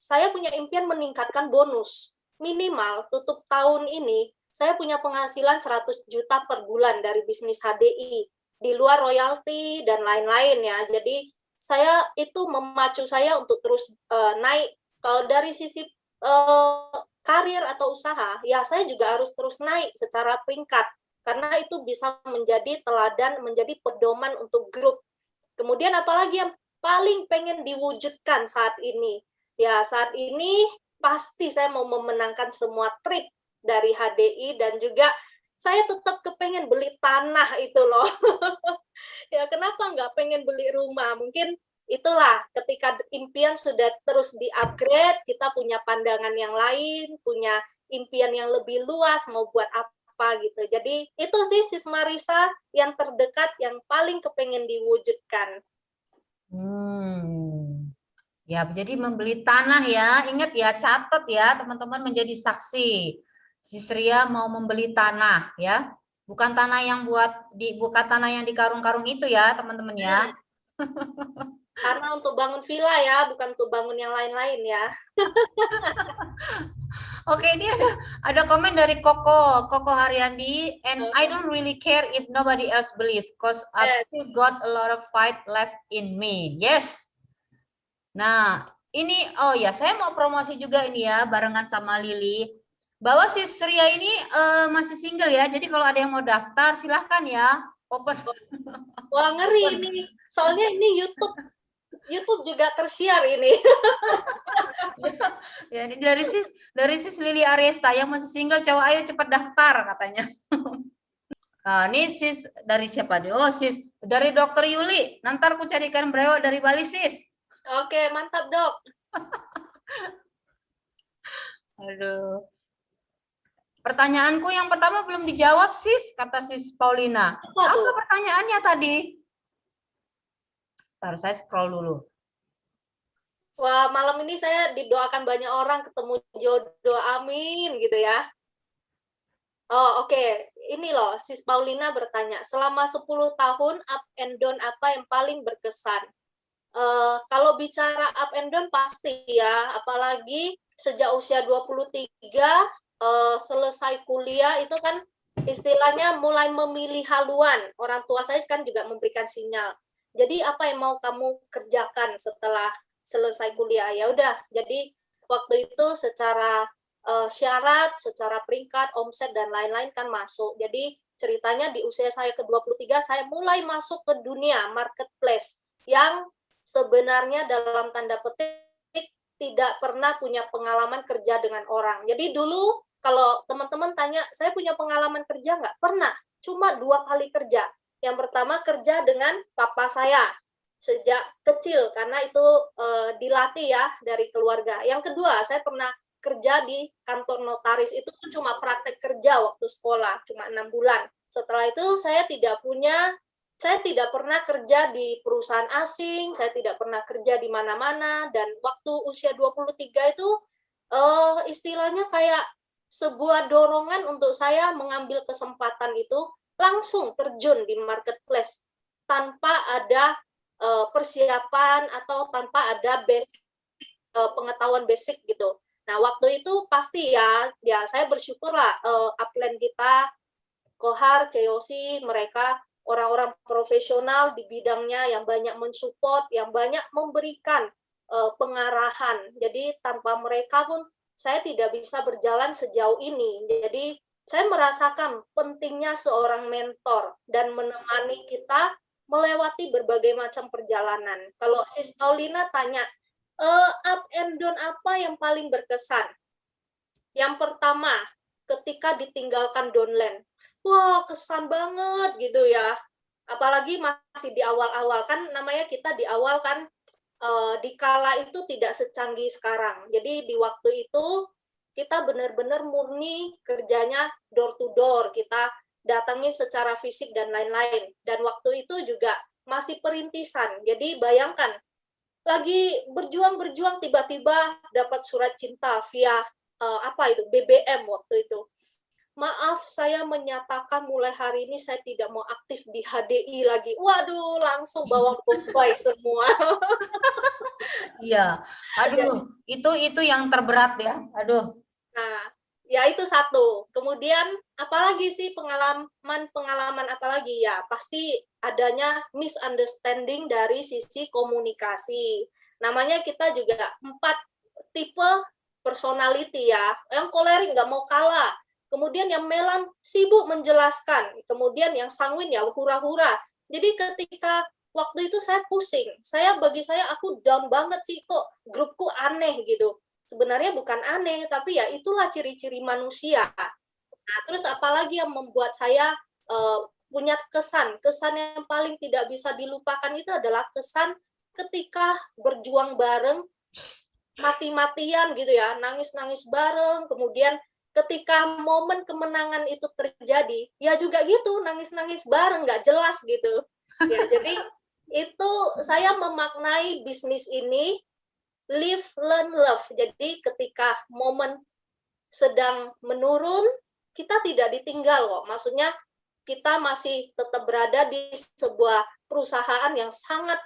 saya punya impian meningkatkan bonus. Minimal tutup tahun ini, saya punya penghasilan 100 juta per bulan dari bisnis HDI, di luar royalti dan lain-lain ya. Jadi saya itu memacu saya untuk terus naik. Kalau dari sisi karir atau usaha, ya saya juga harus terus naik secara peringkat. Karena itu bisa menjadi teladan, menjadi pedoman untuk grup. Kemudian apalagi yang paling pengen diwujudkan saat ini? Ya, saat ini pasti saya mau memenangkan semua trip dari HDI, dan juga saya tetap kepengen beli tanah itu loh. Ya, kenapa nggak pengen beli rumah? Mungkin itulah ketika impian sudah terus di-upgrade, kita punya pandangan yang lain, punya impian yang lebih luas, mau buat apa gitu. Jadi itu sih Sis Marisa yang terdekat yang paling kepengen diwujudkan. Ya, jadi membeli tanah ya. Ingat ya, catat ya teman-teman, menjadi saksi. Sisria mau membeli tanah ya. Bukan tanah yang bukan tanah yang di karung-karung itu ya, teman-teman ya. Karena untuk bangun villa ya, bukan untuk bangun yang lain-lain ya. Oke, ini ada komen dari Koko Haryandi, and I don't really care if nobody else believe, cause I've still got a lot of fight left in me. Yes. Nah, ini oh ya, saya mau promosi juga ini ya, barengan sama Lili, bahwa Sisria ini masih single ya. Jadi kalau ada yang mau daftar, silahkan ya, open. Wah, ngeri ini. Soalnya ini YouTube juga tersiar ini. Ya, ini dari sis Lili Aresta yang masih single, cowok ayo cepat daftar katanya. Nah, ini sis dari siapa nih? Oh, sis dari Dokter Yuli. Nanti aku carikan brewok dari Bali, sis. Oke, mantap dok. Aduh. Pertanyaanku yang pertama belum dijawab, sis, kata sis Paulina. Apa pertanyaannya tadi? Ntar saya scroll dulu. Wah, malam ini saya didoakan banyak orang ketemu jodoh, amin gitu ya. Oh, oke. Ini loh, sis Paulina bertanya, selama 10 tahun up and down apa yang paling berkesan? Kalau bicara up and down pasti ya, apalagi sejak usia 23 selesai kuliah itu kan istilahnya mulai memilih haluan. Orang tua saya kan juga memberikan sinyal. Jadi apa yang mau kamu kerjakan setelah selesai kuliah? Ya udah. Jadi waktu itu secara syarat, secara peringkat, omset dan lain-lain kan masuk. Jadi ceritanya di usia saya ke-23 saya mulai masuk ke dunia marketplace yang sebenarnya dalam tanda petik tidak pernah punya pengalaman kerja dengan orang. Jadi dulu kalau teman-teman tanya, saya punya pengalaman kerja nggak? Pernah, cuma 2 kali kerja. Yang pertama kerja dengan papa saya sejak kecil, karena itu dilatih ya dari keluarga. Yang kedua, saya pernah kerja di kantor notaris, itu pun cuma praktek kerja waktu sekolah, cuma 6 bulan. Setelah itu saya tidak pernah kerja di perusahaan asing, saya tidak pernah kerja di mana-mana, dan waktu usia 23 itu istilahnya kayak sebuah dorongan untuk saya mengambil kesempatan itu, langsung terjun di marketplace tanpa ada persiapan atau tanpa ada basic pengetahuan basic gitu. Nah, waktu itu pasti ya saya bersyukur lah upline kita, Kohar, COC, mereka orang-orang profesional di bidangnya yang banyak mensupport, yang banyak memberikan pengarahan. Jadi tanpa mereka pun saya tidak bisa berjalan sejauh ini. Jadi saya merasakan pentingnya seorang mentor dan menemani kita melewati berbagai macam perjalanan. Kalau Sis Paulina tanya, up and down apa yang paling berkesan? Yang pertama, ketika ditinggalkan downline. Wah, kesan banget gitu ya. Apalagi masih di awal-awal, kan namanya kita di awal kan, di kala itu tidak secanggih sekarang. Jadi di waktu itu kita benar-benar murni kerjanya door to door, kita datangi secara fisik dan lain-lain. Dan waktu itu juga masih perintisan. Jadi bayangkan, lagi berjuang-berjuang tiba-tiba dapat surat cinta via BBM waktu itu. Maaf, saya menyatakan mulai hari ini saya tidak mau aktif di HDI lagi. Waduh, langsung bawa bombay semua. Iya, aduh, itu yang terberat ya, aduh. Nah, ya itu satu. Kemudian apalagi sih pengalaman apalagi ya? Pasti adanya misunderstanding dari sisi komunikasi. Namanya kita juga 4 tipe personality ya. Yang kolerik nggak mau kalah. Kemudian yang melam sibuk menjelaskan. Kemudian yang sanguin ya hura-hura. Jadi ketika waktu itu saya pusing. Bagi saya aku down banget sih, kok grupku aneh gitu. Sebenarnya bukan aneh, tapi ya itulah ciri-ciri manusia. Nah, terus apalagi yang membuat saya punya kesan yang paling tidak bisa dilupakan itu adalah kesan ketika berjuang bareng, mati-matian gitu ya, nangis-nangis bareng, kemudian ketika momen kemenangan itu terjadi, ya juga gitu, nangis-nangis bareng, nggak jelas gitu. Ya, jadi itu saya memaknai bisnis ini live, learn, love. Jadi ketika momen sedang menurun, kita tidak ditinggal kok. Maksudnya kita masih tetap berada di sebuah perusahaan yang sangat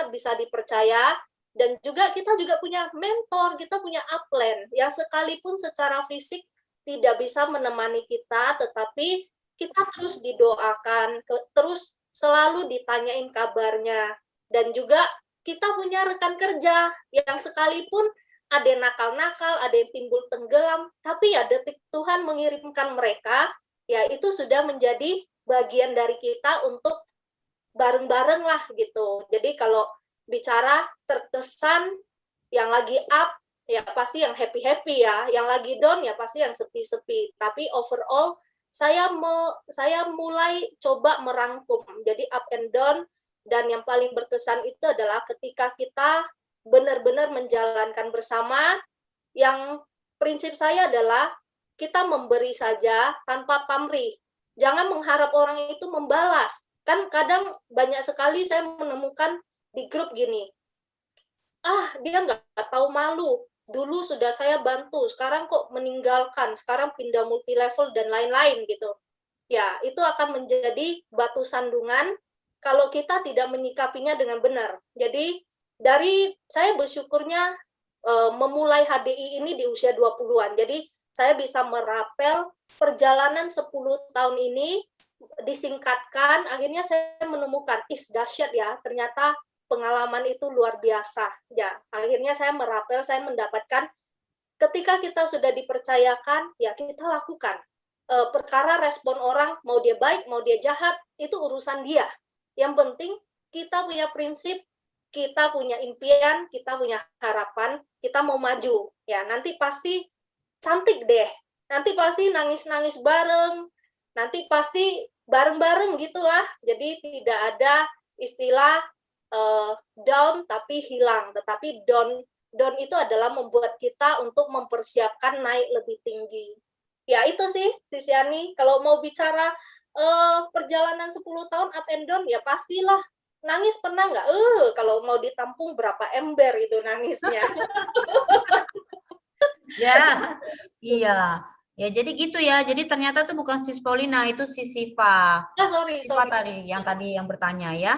bisa dipercaya, dan juga kita juga punya mentor, kita punya upline yang sekalipun secara fisik tidak bisa menemani kita, tetapi kita terus didoakan, terus selalu ditanyain kabarnya, dan juga kita punya rekan kerja yang sekalipun ada yang nakal-nakal, ada yang timbul tenggelam, tapi ya detik Tuhan mengirimkan mereka, ya itu sudah menjadi bagian dari kita untuk bareng-bareng lah gitu. Jadi kalau bicara terkesan yang lagi up, ya pasti yang happy-happy ya, yang lagi down ya pasti yang sepi-sepi. Tapi overall, saya mulai coba merangkum, jadi up and down, dan yang paling berkesan itu adalah ketika kita benar-benar menjalankan bersama, yang prinsip saya adalah kita memberi saja tanpa pamrih. Jangan mengharap orang itu membalas. Kan kadang banyak sekali saya menemukan di grup gini, dia nggak tahu malu, dulu sudah saya bantu, sekarang kok meninggalkan, sekarang pindah multi level dan lain-lain gitu. Ya, itu akan menjadi batu sandungan kalau kita tidak menyikapinya dengan benar. Jadi, saya bersyukurnya memulai HDI ini di usia 20-an. Jadi, saya bisa merapel perjalanan 10 tahun ini, disingkatkan, akhirnya saya menemukan, dahsyat ya, ternyata pengalaman itu luar biasa. Ya, akhirnya saya merapel, saya mendapatkan, ketika kita sudah dipercayakan, ya kita lakukan. Perkara respon orang, mau dia baik, mau dia jahat, itu urusan dia. Yang penting, kita punya prinsip, kita punya impian, kita punya harapan, kita mau maju. Ya, nanti pasti cantik deh. Nanti pasti nangis-nangis bareng, nanti pasti bareng-bareng gitulah. Jadi tidak ada istilah down tapi hilang, tetapi down itu adalah membuat kita untuk mempersiapkan naik lebih tinggi. Ya itu sih, Sisyani. Kalau mau bicara perjalanan 10 tahun up and down, ya pastilah. Nangis pernah nggak? Kalau mau ditampung berapa ember itu nangisnya. Ya, iya. Ya, jadi gitu ya. Jadi ternyata tuh bukan Sis Paulina, itu si Siva. Sorry. Siva tadi yang bertanya ya.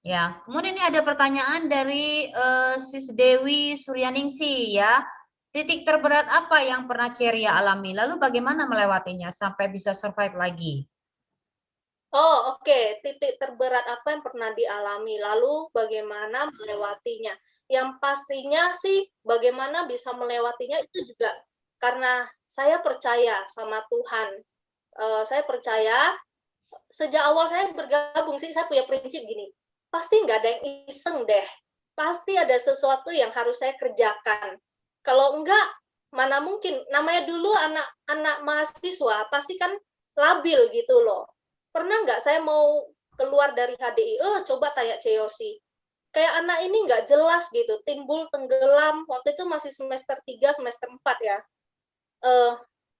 Ya, kemudian ini ada pertanyaan dari Sis Dewi Suryaningsi ya. Titik terberat apa yang pernah Ceria alami? Lalu bagaimana melewatinya sampai bisa survive lagi? Oke. Titik terberat apa yang pernah dialami, lalu bagaimana melewatinya? Yang pastinya sih bagaimana bisa melewatinya itu juga karena saya percaya sama Tuhan. Saya percaya, sejak awal saya bergabung sih, saya punya prinsip gini, pasti nggak ada yang iseng deh. Pasti ada sesuatu yang harus saya kerjakan. Kalau enggak, mana mungkin. Namanya dulu anak mahasiswa, pasti kan labil gitu loh. Pernah nggak saya mau keluar dari HDI? Coba tanya Ceyosi. Kayak anak ini nggak jelas gitu, timbul tenggelam. Waktu itu masih semester 3, semester 4 ya.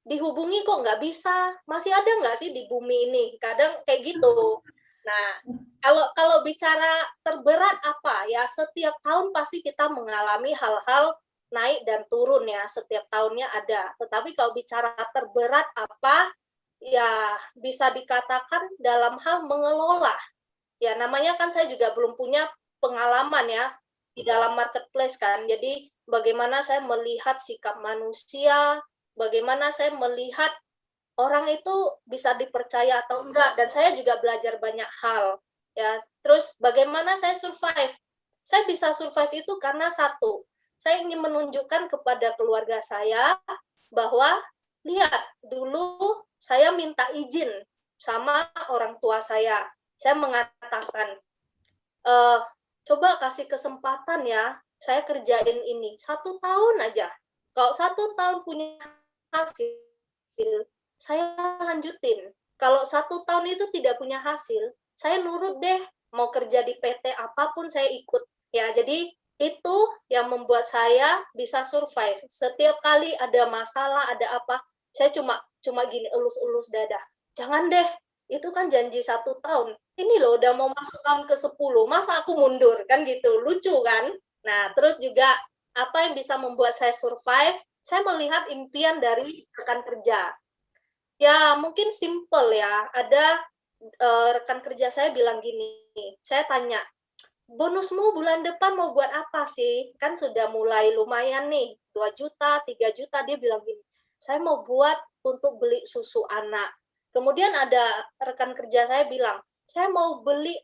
Dihubungi kok nggak bisa. Masih ada nggak sih di bumi ini? Kadang kayak gitu. Nah, kalau bicara terberat apa ya, setiap tahun pasti kita mengalami hal-hal naik dan turun ya, setiap tahunnya ada. Tetapi kalau bicara terberat apa, ya bisa dikatakan dalam hal mengelola. Ya namanya kan saya juga belum punya pengalaman ya di dalam marketplace kan. Jadi bagaimana saya melihat sikap manusia, bagaimana saya melihat orang itu bisa dipercaya atau enggak, dan saya juga belajar banyak hal ya. Terus bagaimana saya survive? Saya bisa survive itu karena satu, saya ingin menunjukkan kepada keluarga saya bahwa lihat, dulu saya minta izin sama orang tua saya mengatakan, coba kasih kesempatan ya, saya kerjain ini 1 tahun aja. Kalau 1 tahun punya hasil, saya lanjutin. Kalau 1 tahun itu tidak punya hasil, saya nurut deh, mau kerja di PT apapun saya ikut. Ya, jadi itu yang membuat saya bisa survive. Setiap kali ada masalah, ada apa, saya cuma gini, elus-elus dada. Jangan deh, itu kan janji 1 tahun. Ini loh udah mau masuk tahun ke-10, masa aku mundur? Kan gitu, lucu kan? Nah, terus juga apa yang bisa membuat saya survive? Saya melihat impian dari rekan kerja. Ya, mungkin simple ya. Ada rekan kerja saya bilang gini, saya tanya, bonusmu bulan depan mau buat apa sih? Kan sudah mulai lumayan nih, 2 juta, 3 juta. Dia bilang gini, saya mau buat untuk beli susu anak. Kemudian ada rekan kerja saya bilang, saya mau beli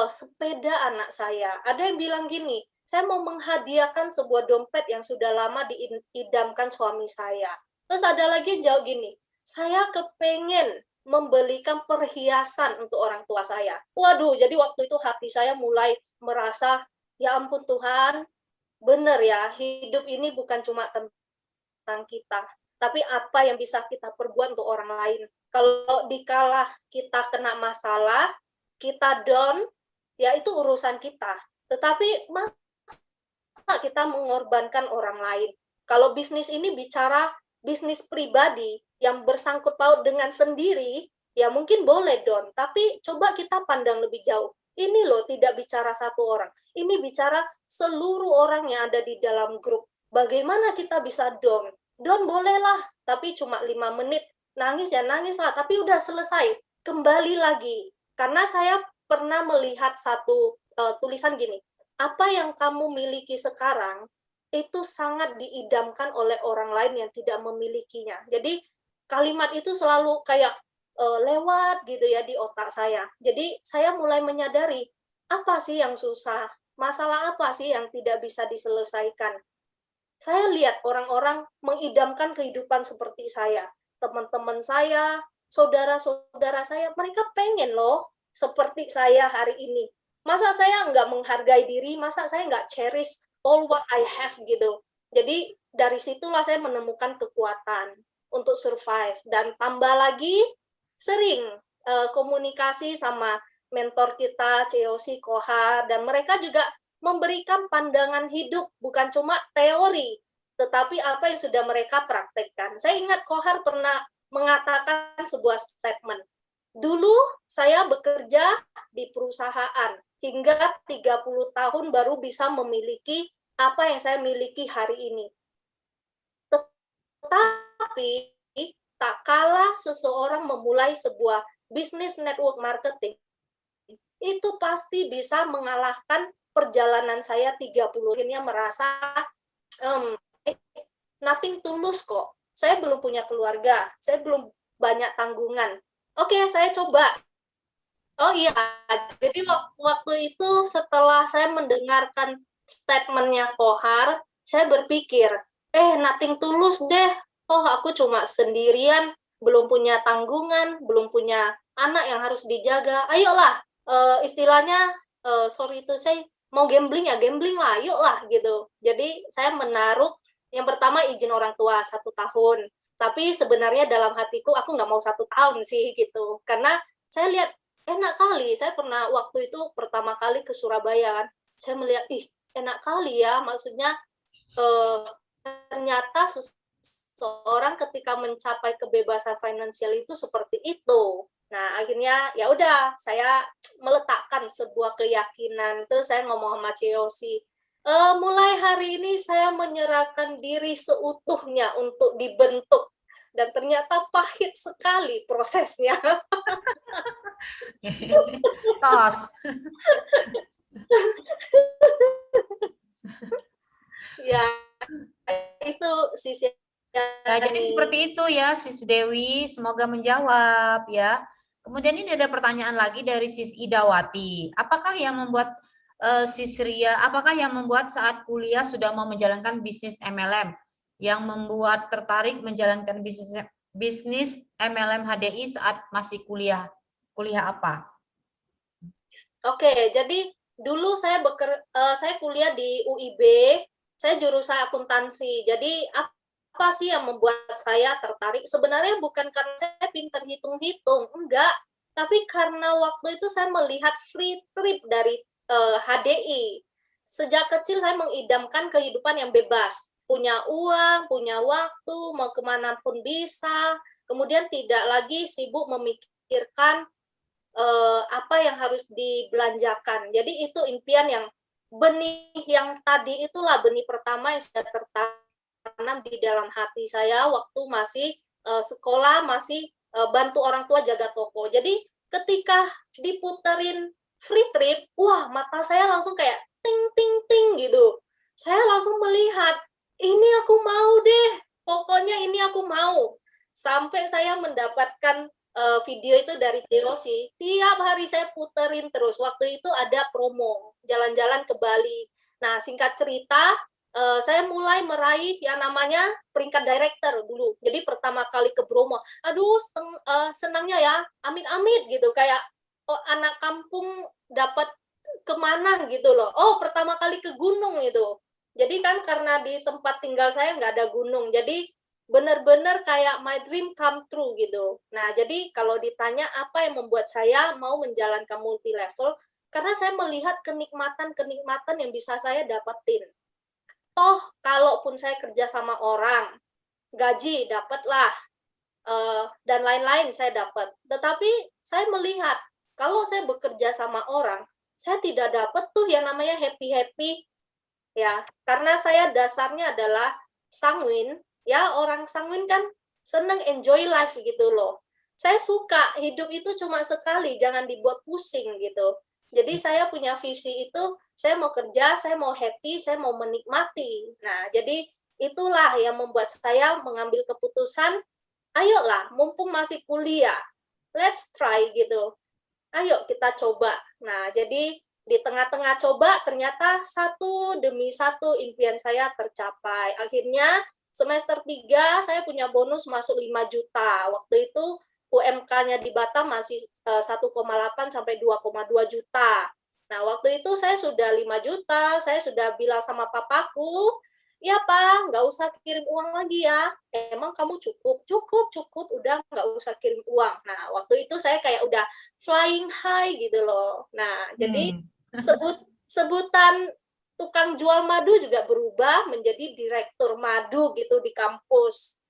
sepeda anak saya. Ada yang bilang gini, saya mau menghadiahkan sebuah dompet yang sudah lama diidamkan suami saya. Terus ada lagi yang jawab gini, saya kepengen membelikan perhiasan untuk orang tua saya. Waduh, jadi waktu itu hati saya mulai merasa ya ampun Tuhan, benar ya, hidup ini bukan cuma tentang kita, tapi apa yang bisa kita perbuat untuk orang lain. Kalau dikala kita kena masalah, kita down, ya itu urusan kita. Tetapi masa kita mengorbankan orang lain? Kalau bisnis ini bicara bisnis pribadi yang bersangkut paut dengan sendiri, ya mungkin boleh down, tapi coba kita pandang lebih jauh. Ini loh tidak bicara satu orang, ini bicara seluruh orang yang ada di dalam grup. Bagaimana kita bisa down? Down bolehlah, tapi cuma 5 menit. Nangis ya nangis lah, tapi udah selesai. Kembali lagi. Karena saya pernah melihat satu tulisan gini, apa yang kamu miliki sekarang itu sangat diidamkan oleh orang lain yang tidak memilikinya. Jadi kalimat itu selalu kayak lewat gitu ya di otak saya. Jadi saya mulai menyadari apa sih yang susah, masalah apa sih yang tidak bisa diselesaikan. Saya lihat orang-orang mengidamkan kehidupan seperti saya, teman-teman saya, saudara-saudara saya, mereka pengen loh seperti saya hari ini. Masa saya nggak menghargai diri, masa saya nggak cherish all what I have gitu. Jadi dari situlah saya menemukan kekuatan untuk survive. Dan tambah lagi, sering komunikasi sama mentor kita, COC, Kohar, dan mereka juga memberikan pandangan hidup, bukan cuma teori, tetapi apa yang sudah mereka praktekkan. Saya ingat Kohar pernah mengatakan sebuah statement, dulu saya bekerja di perusahaan, hingga 30 tahun baru bisa memiliki apa yang saya miliki hari ini. Tetapi tak kalah seseorang memulai sebuah bisnis network marketing, itu pasti bisa mengalahkan perjalanan saya 30 akhirnya merasa nothing tulus kok. Saya belum punya keluarga, saya belum banyak tanggungan. Oke, saya coba. Oh iya, jadi waktu itu setelah saya mendengarkan statementnya Kohar, saya berpikir, nothing tulus deh. Oh, aku cuma sendirian, belum punya tanggungan, belum punya anak yang harus dijaga. Ayolah, istilahnya, sorry itu saya mau gambling ya, gambling lah, yuk lah gitu. Jadi saya menaruh yang pertama izin orang tua 1 tahun. Tapi sebenarnya dalam hatiku aku nggak mau 1 tahun sih gitu, karena saya lihat enak kali. Saya pernah waktu itu pertama kali ke Surabaya kan, saya melihat enak kali ya, maksudnya ternyata seseorang ketika mencapai kebebasan finansial itu seperti itu. Nah, akhirnya ya udah saya meletakkan sebuah keyakinan. Terus saya ngomong sama COC, mulai hari ini saya menyerahkan diri seutuhnya untuk dibentuk. Dan ternyata pahit sekali prosesnya. Tos. Ya, itu sisi. Nah, jadi seperti itu ya, Sis Dewi. Semoga menjawab ya. Kemudian ini ada pertanyaan lagi dari Sis Idawati. Apakah yang membuat Sis Ria, apakah yang membuat saat kuliah sudah mau menjalankan bisnis MLM, yang membuat tertarik menjalankan bisnis MLM HDI saat masih kuliah? Kuliah apa? Oke, jadi dulu saya kuliah di UIB, saya jurusan akuntansi. Jadi apa sih yang membuat saya tertarik? Sebenarnya bukan karena saya pintar hitung-hitung, enggak. Tapi karena waktu itu saya melihat free trip dari HDI. Sejak kecil saya mengidamkan kehidupan yang bebas. Punya uang, punya waktu, mau kemanapun bisa. Kemudian tidak lagi sibuk memikirkan apa yang harus dibelanjakan. Jadi itu impian yang benih yang tadi itulah benih pertama yang sudah tertanam di dalam hati saya waktu masih sekolah, masih bantu orang tua jaga toko. Jadi ketika diputerin free trip, wah mata saya langsung kayak ting ting ting gitu. Saya langsung melihat, ini aku mau deh, pokoknya ini aku mau. Sampai saya mendapatkan video itu dari COC, tiap hari saya puterin terus. Waktu itu ada promo, jalan-jalan ke Bali. Nah, singkat cerita, saya mulai meraih yang namanya peringkat director dulu. Jadi pertama kali ke Bromo, aduh senangnya ya, amit-amit gitu, kayak anak kampung dapat kemana gitu loh. Oh, pertama kali ke gunung itu. Jadi kan karena di tempat tinggal saya nggak ada gunung, jadi benar-benar kayak my dream come true gitu. Nah, jadi kalau ditanya apa yang membuat saya mau menjalankan multi level, karena saya melihat kenikmatan-kenikmatan yang bisa saya dapetin. Toh, kalaupun saya kerja sama orang, gaji dapatlah, dan lain-lain saya dapat. Tetapi saya melihat, kalau saya bekerja sama orang, saya tidak dapat tuh yang namanya happy-happy, ya. Karena saya dasarnya adalah sanguin, ya, orang sanguin kan seneng enjoy life gitu loh. Saya suka hidup itu cuma sekali, jangan dibuat pusing gitu. Jadi saya punya visi itu, saya mau kerja, saya mau happy, saya mau menikmati. Nah, jadi itulah yang membuat saya mengambil keputusan, ayolah, mumpung masih kuliah, let's try gitu. Ayo kita coba. Nah, jadi di tengah-tengah coba ternyata satu demi satu impian saya tercapai. Akhirnya semester 3 saya punya bonus masuk 5 juta. Waktu itu UMK-nya di Batam masih 1,8 sampai 2,2 juta. Nah, waktu itu saya sudah 5 juta, saya sudah bilang sama papaku, ya Pak, nggak usah kirim uang lagi ya. Emang kamu cukup? Cukup, udah nggak usah kirim uang. Nah, waktu itu saya kayak udah flying high gitu loh. Nah, jadi sebutan tukang jual madu juga berubah menjadi direktur madu gitu di kampus.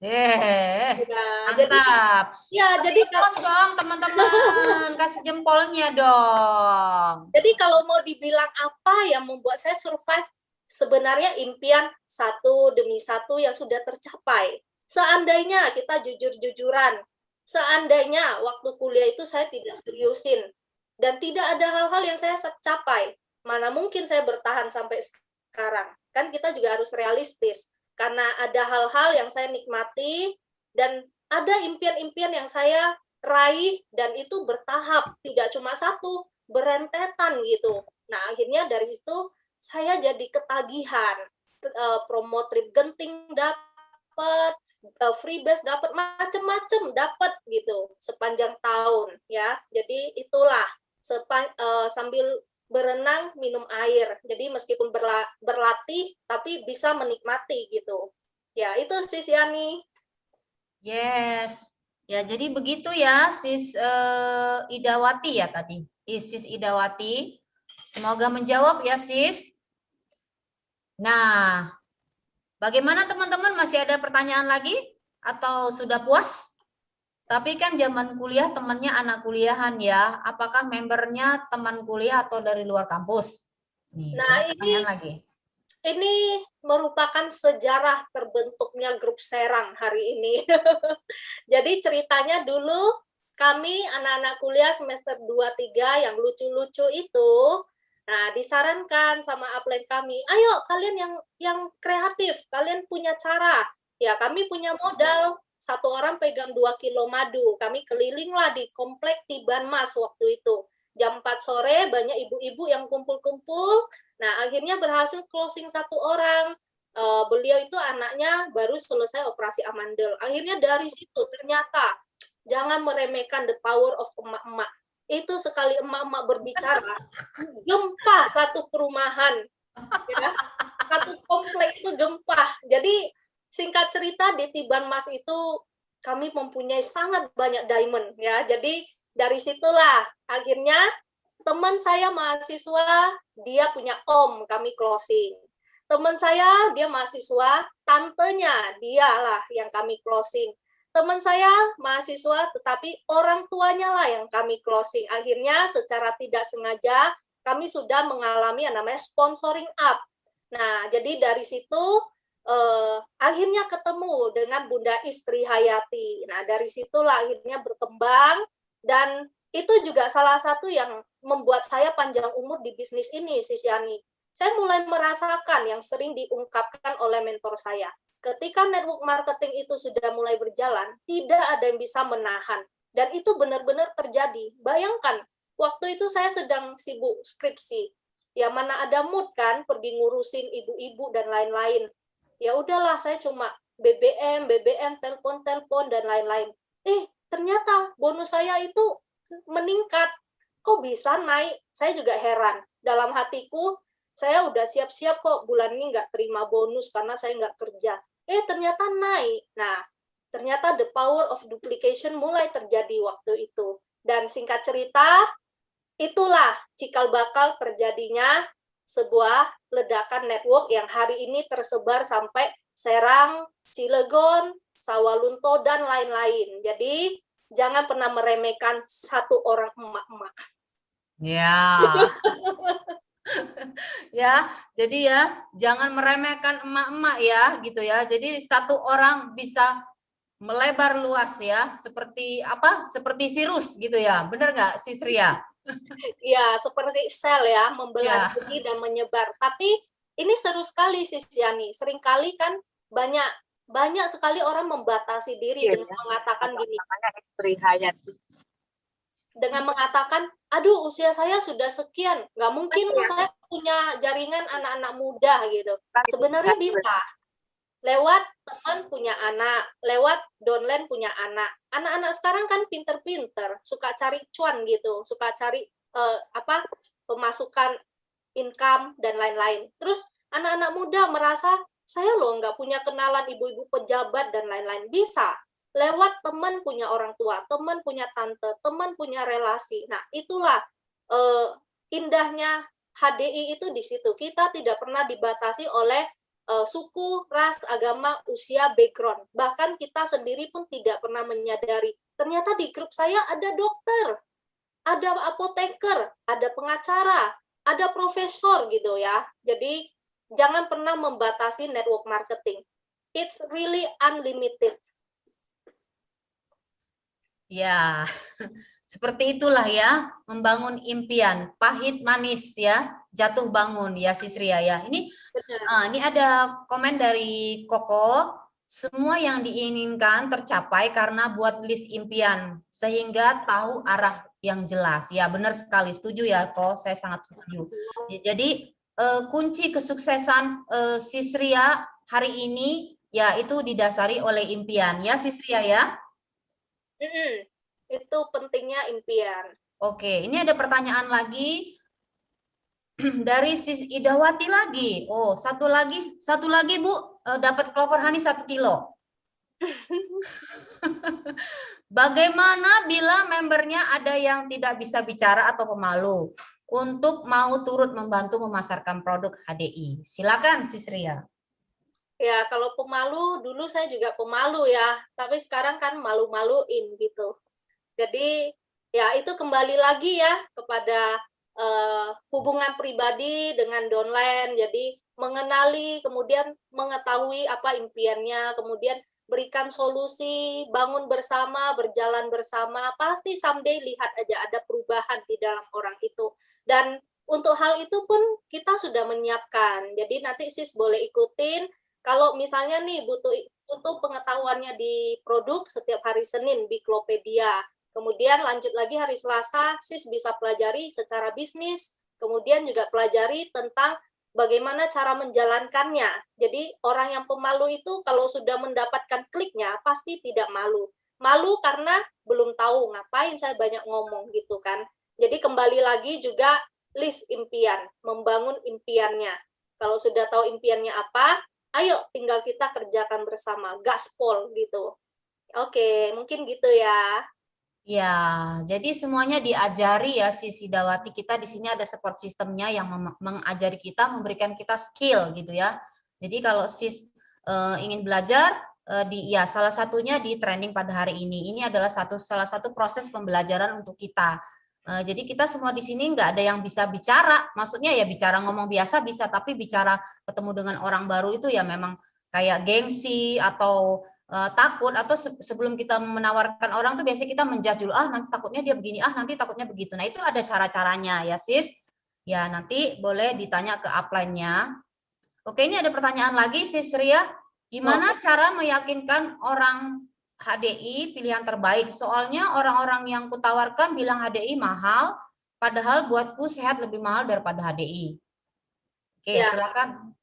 Yes, Nah, jadi mantap. ya, Kasih applause dong teman-teman, kasih jempolnya dong. jadi kalau mau dibilang apa yang membuat saya survive, sebenarnya impian satu demi satu yang sudah tercapai. Seandainya kita jujur-jujuran, seandainya waktu kuliah itu saya tidak seriusin, dan tidak ada hal-hal yang saya capai, mana mungkin saya bertahan sampai sekarang. Kan kita juga harus realistis, karena ada hal-hal yang saya nikmati, dan ada impian-impian yang saya raih, dan itu bertahap, tidak cuma satu, berentetan gitu. Nah, akhirnya dari situ saya jadi ketagihan. Promo trip Genting dapat, freebase dapat, macem-macem dapat gitu sepanjang tahun ya. Jadi itulah sambil berenang minum air. Jadi meskipun berlatih tapi bisa menikmati gitu. Ya, itu sih Yani. Yes. Ya, jadi begitu ya, Sis Idawati ya tadi. Sis Idawati. Semoga menjawab ya, Sis. Nah, bagaimana teman-teman? Masih ada pertanyaan lagi? Atau sudah puas? Tapi kan zaman kuliah temannya anak kuliahan ya. Apakah membernya teman kuliah atau dari luar kampus? Nih, Nah, pertanyaan lagi. ini merupakan sejarah terbentuknya grup Serang hari ini. Jadi ceritanya dulu kami anak-anak kuliah semester 2-3 yang lucu-lucu itu, nah disarankan sama upline kami, ayo kalian yang kreatif, kalian punya cara. Ya kami punya modal, satu orang pegang 2 kilo madu, kami kelilinglah di komplek Tibanmas waktu itu. Jam 4 sore banyak ibu-ibu yang kumpul-kumpul. Nah, akhirnya berhasil closing satu orang. Beliau itu anaknya baru selesai operasi amandel. Akhirnya dari situ ternyata jangan meremehkan the power of emak-emak. Itu sekali emak-emak berbicara, gempa satu perumahan, ya. Satu komplek itu gempa. Jadi singkat cerita di Tibanmas itu kami mempunyai sangat banyak diamond, ya. Jadi dari situlah akhirnya teman saya mahasiswa, dia punya om, kami closing. Teman saya, dia mahasiswa, tantenya, dialah yang kami closing. Teman saya mahasiswa, tetapi orang tuanya lah yang kami closing. Akhirnya secara tidak sengaja, kami sudah mengalami yang namanya sponsoring up. Nah, jadi dari situ, akhirnya ketemu dengan Bunda Istri Hayati. Nah, dari situlah akhirnya berkembang, dan itu juga salah satu yang membuat saya panjang umur di bisnis ini, Sis Yani. Saya mulai merasakan yang sering diungkapkan oleh mentor saya. Ketika network marketing itu sudah mulai berjalan, tidak ada yang bisa menahan. Dan itu benar-benar terjadi. Bayangkan, waktu itu saya sedang sibuk skripsi. Ya mana ada mood kan, pergi ngurusin ibu-ibu dan lain-lain. Ya udahlah, saya cuma BBM, telepon, dan lain-lain. Ternyata bonus saya itu meningkat. kok bisa naik? Saya juga heran. Dalam hatiku, saya udah siap-siap kok bulan ini nggak terima bonus karena saya nggak kerja. Ternyata naik. Nah, ternyata the power of duplication mulai terjadi waktu itu. Dan singkat cerita, itulah cikal bakal terjadinya sebuah ledakan network yang hari ini tersebar sampai Serang, Cilegon, Sawalunto, dan lain-lain. Jadi, jangan pernah meremehkan satu orang emak-emak. Ya. Ya, jadi ya jangan meremehkan emak-emak ya gitu ya. Jadi satu orang bisa melebar luas ya, seperti apa? Seperti virus gitu ya. Benar nggak, Sis Ria? Ya, seperti sel ya, membelah Ya. diri dan menyebar. Tapi ini seru sekali Sis Yani. Seringkali kan banyak sekali orang membatasi diri Iya, dengan mengatakan gini. Namanya istri Hayati. Dengan mengatakan, aduh usia saya sudah sekian, nggak mungkin saya punya jaringan anak-anak muda gitu. Sebenarnya bisa. Lewat teman punya anak, lewat downline punya anak. Anak-anak sekarang kan pinter-pinter, suka cari cuan gitu, suka cari pemasukan income dan lain-lain. Terus anak-anak muda merasa, saya loh nggak punya kenalan ibu-ibu pejabat dan lain-lain. Bisa. Lewat teman punya orang tua, teman punya tante, teman punya relasi. Nah, itulah indahnya HDI itu di situ. Kita tidak pernah dibatasi oleh suku, ras, agama, usia, background. Bahkan kita sendiri pun tidak pernah menyadari. Ternyata di grup saya ada dokter, ada apoteker, ada pengacara, ada profesor gitu ya. Jadi jangan pernah membatasi network marketing. It's really unlimited. Ya, seperti itulah ya, membangun impian, pahit manis ya, jatuh bangun ya Sis Ria ya. Ini ada komen dari Koko, semua yang diinginkan tercapai karena buat list impian, sehingga tahu arah yang jelas. Ya benar sekali, setuju ya Ko, saya sangat setuju. Jadi kunci kesuksesan Sis Ria hari ini ya itu didasari oleh impian ya Sis Ria ya. Itu pentingnya impian. Oke, ini ada pertanyaan lagi dari Sis Idawati lagi. Oh, satu lagi Bu, dapat clover honey 1 kilo. Bagaimana bila membernya ada yang tidak bisa bicara atau pemalu untuk mau turut membantu memasarkan produk HDI? Silakan Sis Ria. Ya, kalau pemalu, dulu saya juga pemalu ya, tapi sekarang kan malu-maluin gitu. Jadi, ya itu kembali lagi ya kepada hubungan pribadi dengan downline, jadi mengenali, kemudian mengetahui apa impiannya, kemudian berikan solusi, bangun bersama, berjalan bersama, pasti someday lihat aja ada perubahan di dalam orang itu. Dan untuk hal itu pun kita sudah menyiapkan, jadi nanti Sis boleh ikutin, kalau misalnya nih butuh pengetahuannya di produk setiap hari Senin, Biklopedia. Kemudian lanjut lagi hari Selasa, Sis bisa pelajari secara bisnis, kemudian juga pelajari tentang bagaimana cara menjalankannya. Jadi orang yang pemalu itu kalau sudah mendapatkan kliknya, pasti tidak malu. Malu karena belum tahu ngapain saya banyak ngomong gitu kan. Jadi kembali lagi juga list impian, membangun impiannya. Kalau sudah tahu impiannya apa, ayo tinggal kita kerjakan bersama, gaspol gitu. Oke, mungkin gitu ya. Ya, jadi semuanya diajari ya Sis Idawati. Kita di sini ada support sistemnya yang mengajari kita, memberikan kita skill gitu ya. Jadi kalau Sis ingin belajar, ya salah satunya di training pada hari ini. Ini adalah salah satu proses pembelajaran untuk kita. Jadi kita semua di sini nggak ada yang bisa bicara. Maksudnya ya bicara ngomong biasa bisa, tapi bicara ketemu dengan orang baru itu ya memang kayak gengsi atau takut, atau sebelum kita menawarkan orang tuh biasanya kita menjudge dulu, nanti takutnya dia begini, nanti takutnya begitu. Nah itu ada cara-caranya ya Sis. Ya nanti boleh ditanya ke upline-nya. Oke, ini ada pertanyaan lagi Sis Ria. Gimana cara meyakinkan orang HDI pilihan terbaik? Soalnya orang-orang yang kutawarkan bilang HDI mahal, padahal buatku sehat lebih mahal daripada HDI. Oke, ya. Silakan.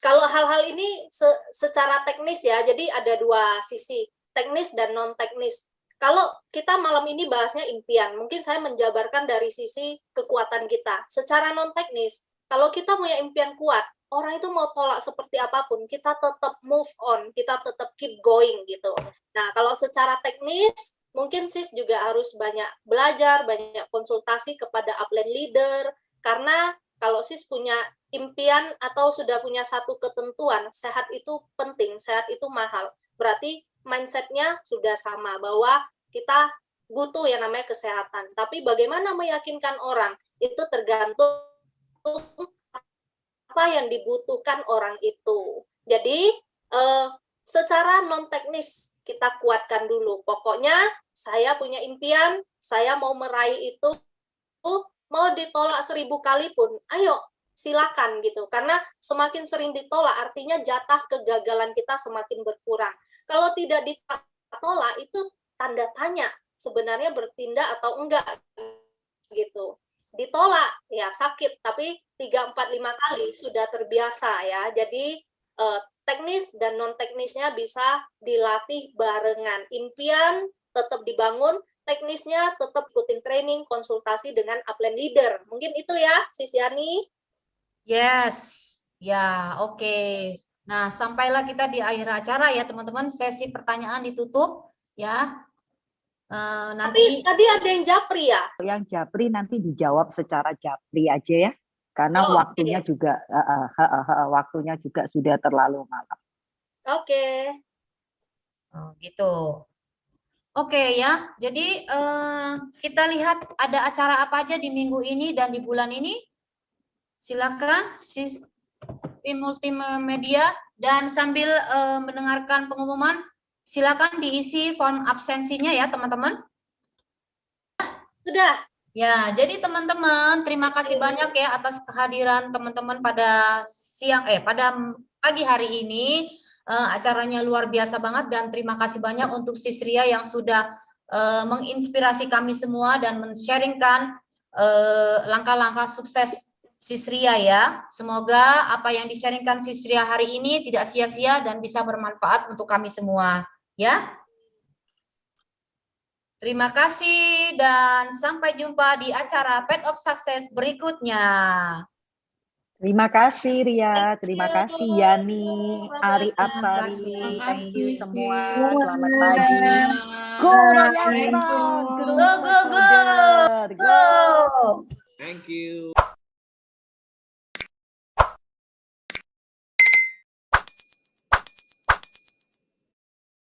Kalau hal-hal ini secara teknis ya, jadi ada dua sisi, teknis dan non-teknis. Kalau kita malam ini bahasnya impian, mungkin saya menjabarkan dari sisi kekuatan kita. Secara non-teknis, kalau kita punya impian kuat, orang itu mau tolak seperti apapun, kita tetap move on, kita tetap keep going gitu. Nah, kalau secara teknis, mungkin sis juga harus banyak belajar, banyak konsultasi kepada upline leader, karena kalau sis punya impian atau sudah punya satu ketentuan, sehat itu penting, sehat itu mahal. Berarti mindset-nya sudah sama, bahwa kita butuh yang namanya kesehatan. Tapi bagaimana meyakinkan orang, itu tergantung apa yang dibutuhkan orang itu. Jadi, secara non-teknis kita kuatkan dulu. Pokoknya saya punya impian, saya mau meraih itu, mau ditolak 1000 kali pun, ayo silakan gitu. Karena semakin sering ditolak, artinya jatah kegagalan kita semakin berkurang. Kalau tidak ditolak, itu tanda tanya sebenarnya bertindak atau enggak gitu. Ditolak ya sakit, tapi 3, 4, 5 kali sudah terbiasa ya. Jadi teknis dan non teknisnya bisa dilatih barengan. Impian tetap dibangun, teknisnya tetap ikutin training, konsultasi dengan upline leader. Mungkin itu ya, Sis Yani. Yes, ya, oke. Nah, sampailah kita di akhir acara ya, teman-teman. Sesi pertanyaan ditutup ya. Tapi Nanti tadi ada yang japri ya? Yang japri nanti dijawab secara japri aja ya, karena Oh, waktunya juga waktunya juga sudah terlalu malam. Oke. gitu. Oke ya. Jadi kita lihat ada acara apa aja di minggu ini dan di bulan ini. Silakan tim multimedia, dan sambil mendengarkan pengumuman, silakan diisi form absensinya ya teman-teman. Sudah. Ya, jadi teman-teman terima kasih banyak ya atas kehadiran teman-teman pada pada pagi hari ini. Acaranya luar biasa banget, dan terima kasih banyak untuk Sis Ria yang sudah menginspirasi kami semua dan men-sharingkan langkah-langkah sukses Sis Ria ya. Semoga apa yang di-sharingkan Sis Ria hari ini tidak sia-sia dan bisa bermanfaat untuk kami semua ya. Terima kasih dan sampai jumpa di acara Path of Success berikutnya. Terima kasih Ria, terima kasih Yani, Ari Terima Apsari, kasih. thank you semua, Terima selamat kasih. pagi. Go Royal Assalamualaikum. Frog, Go, go, go, Soldier, go. Thank you.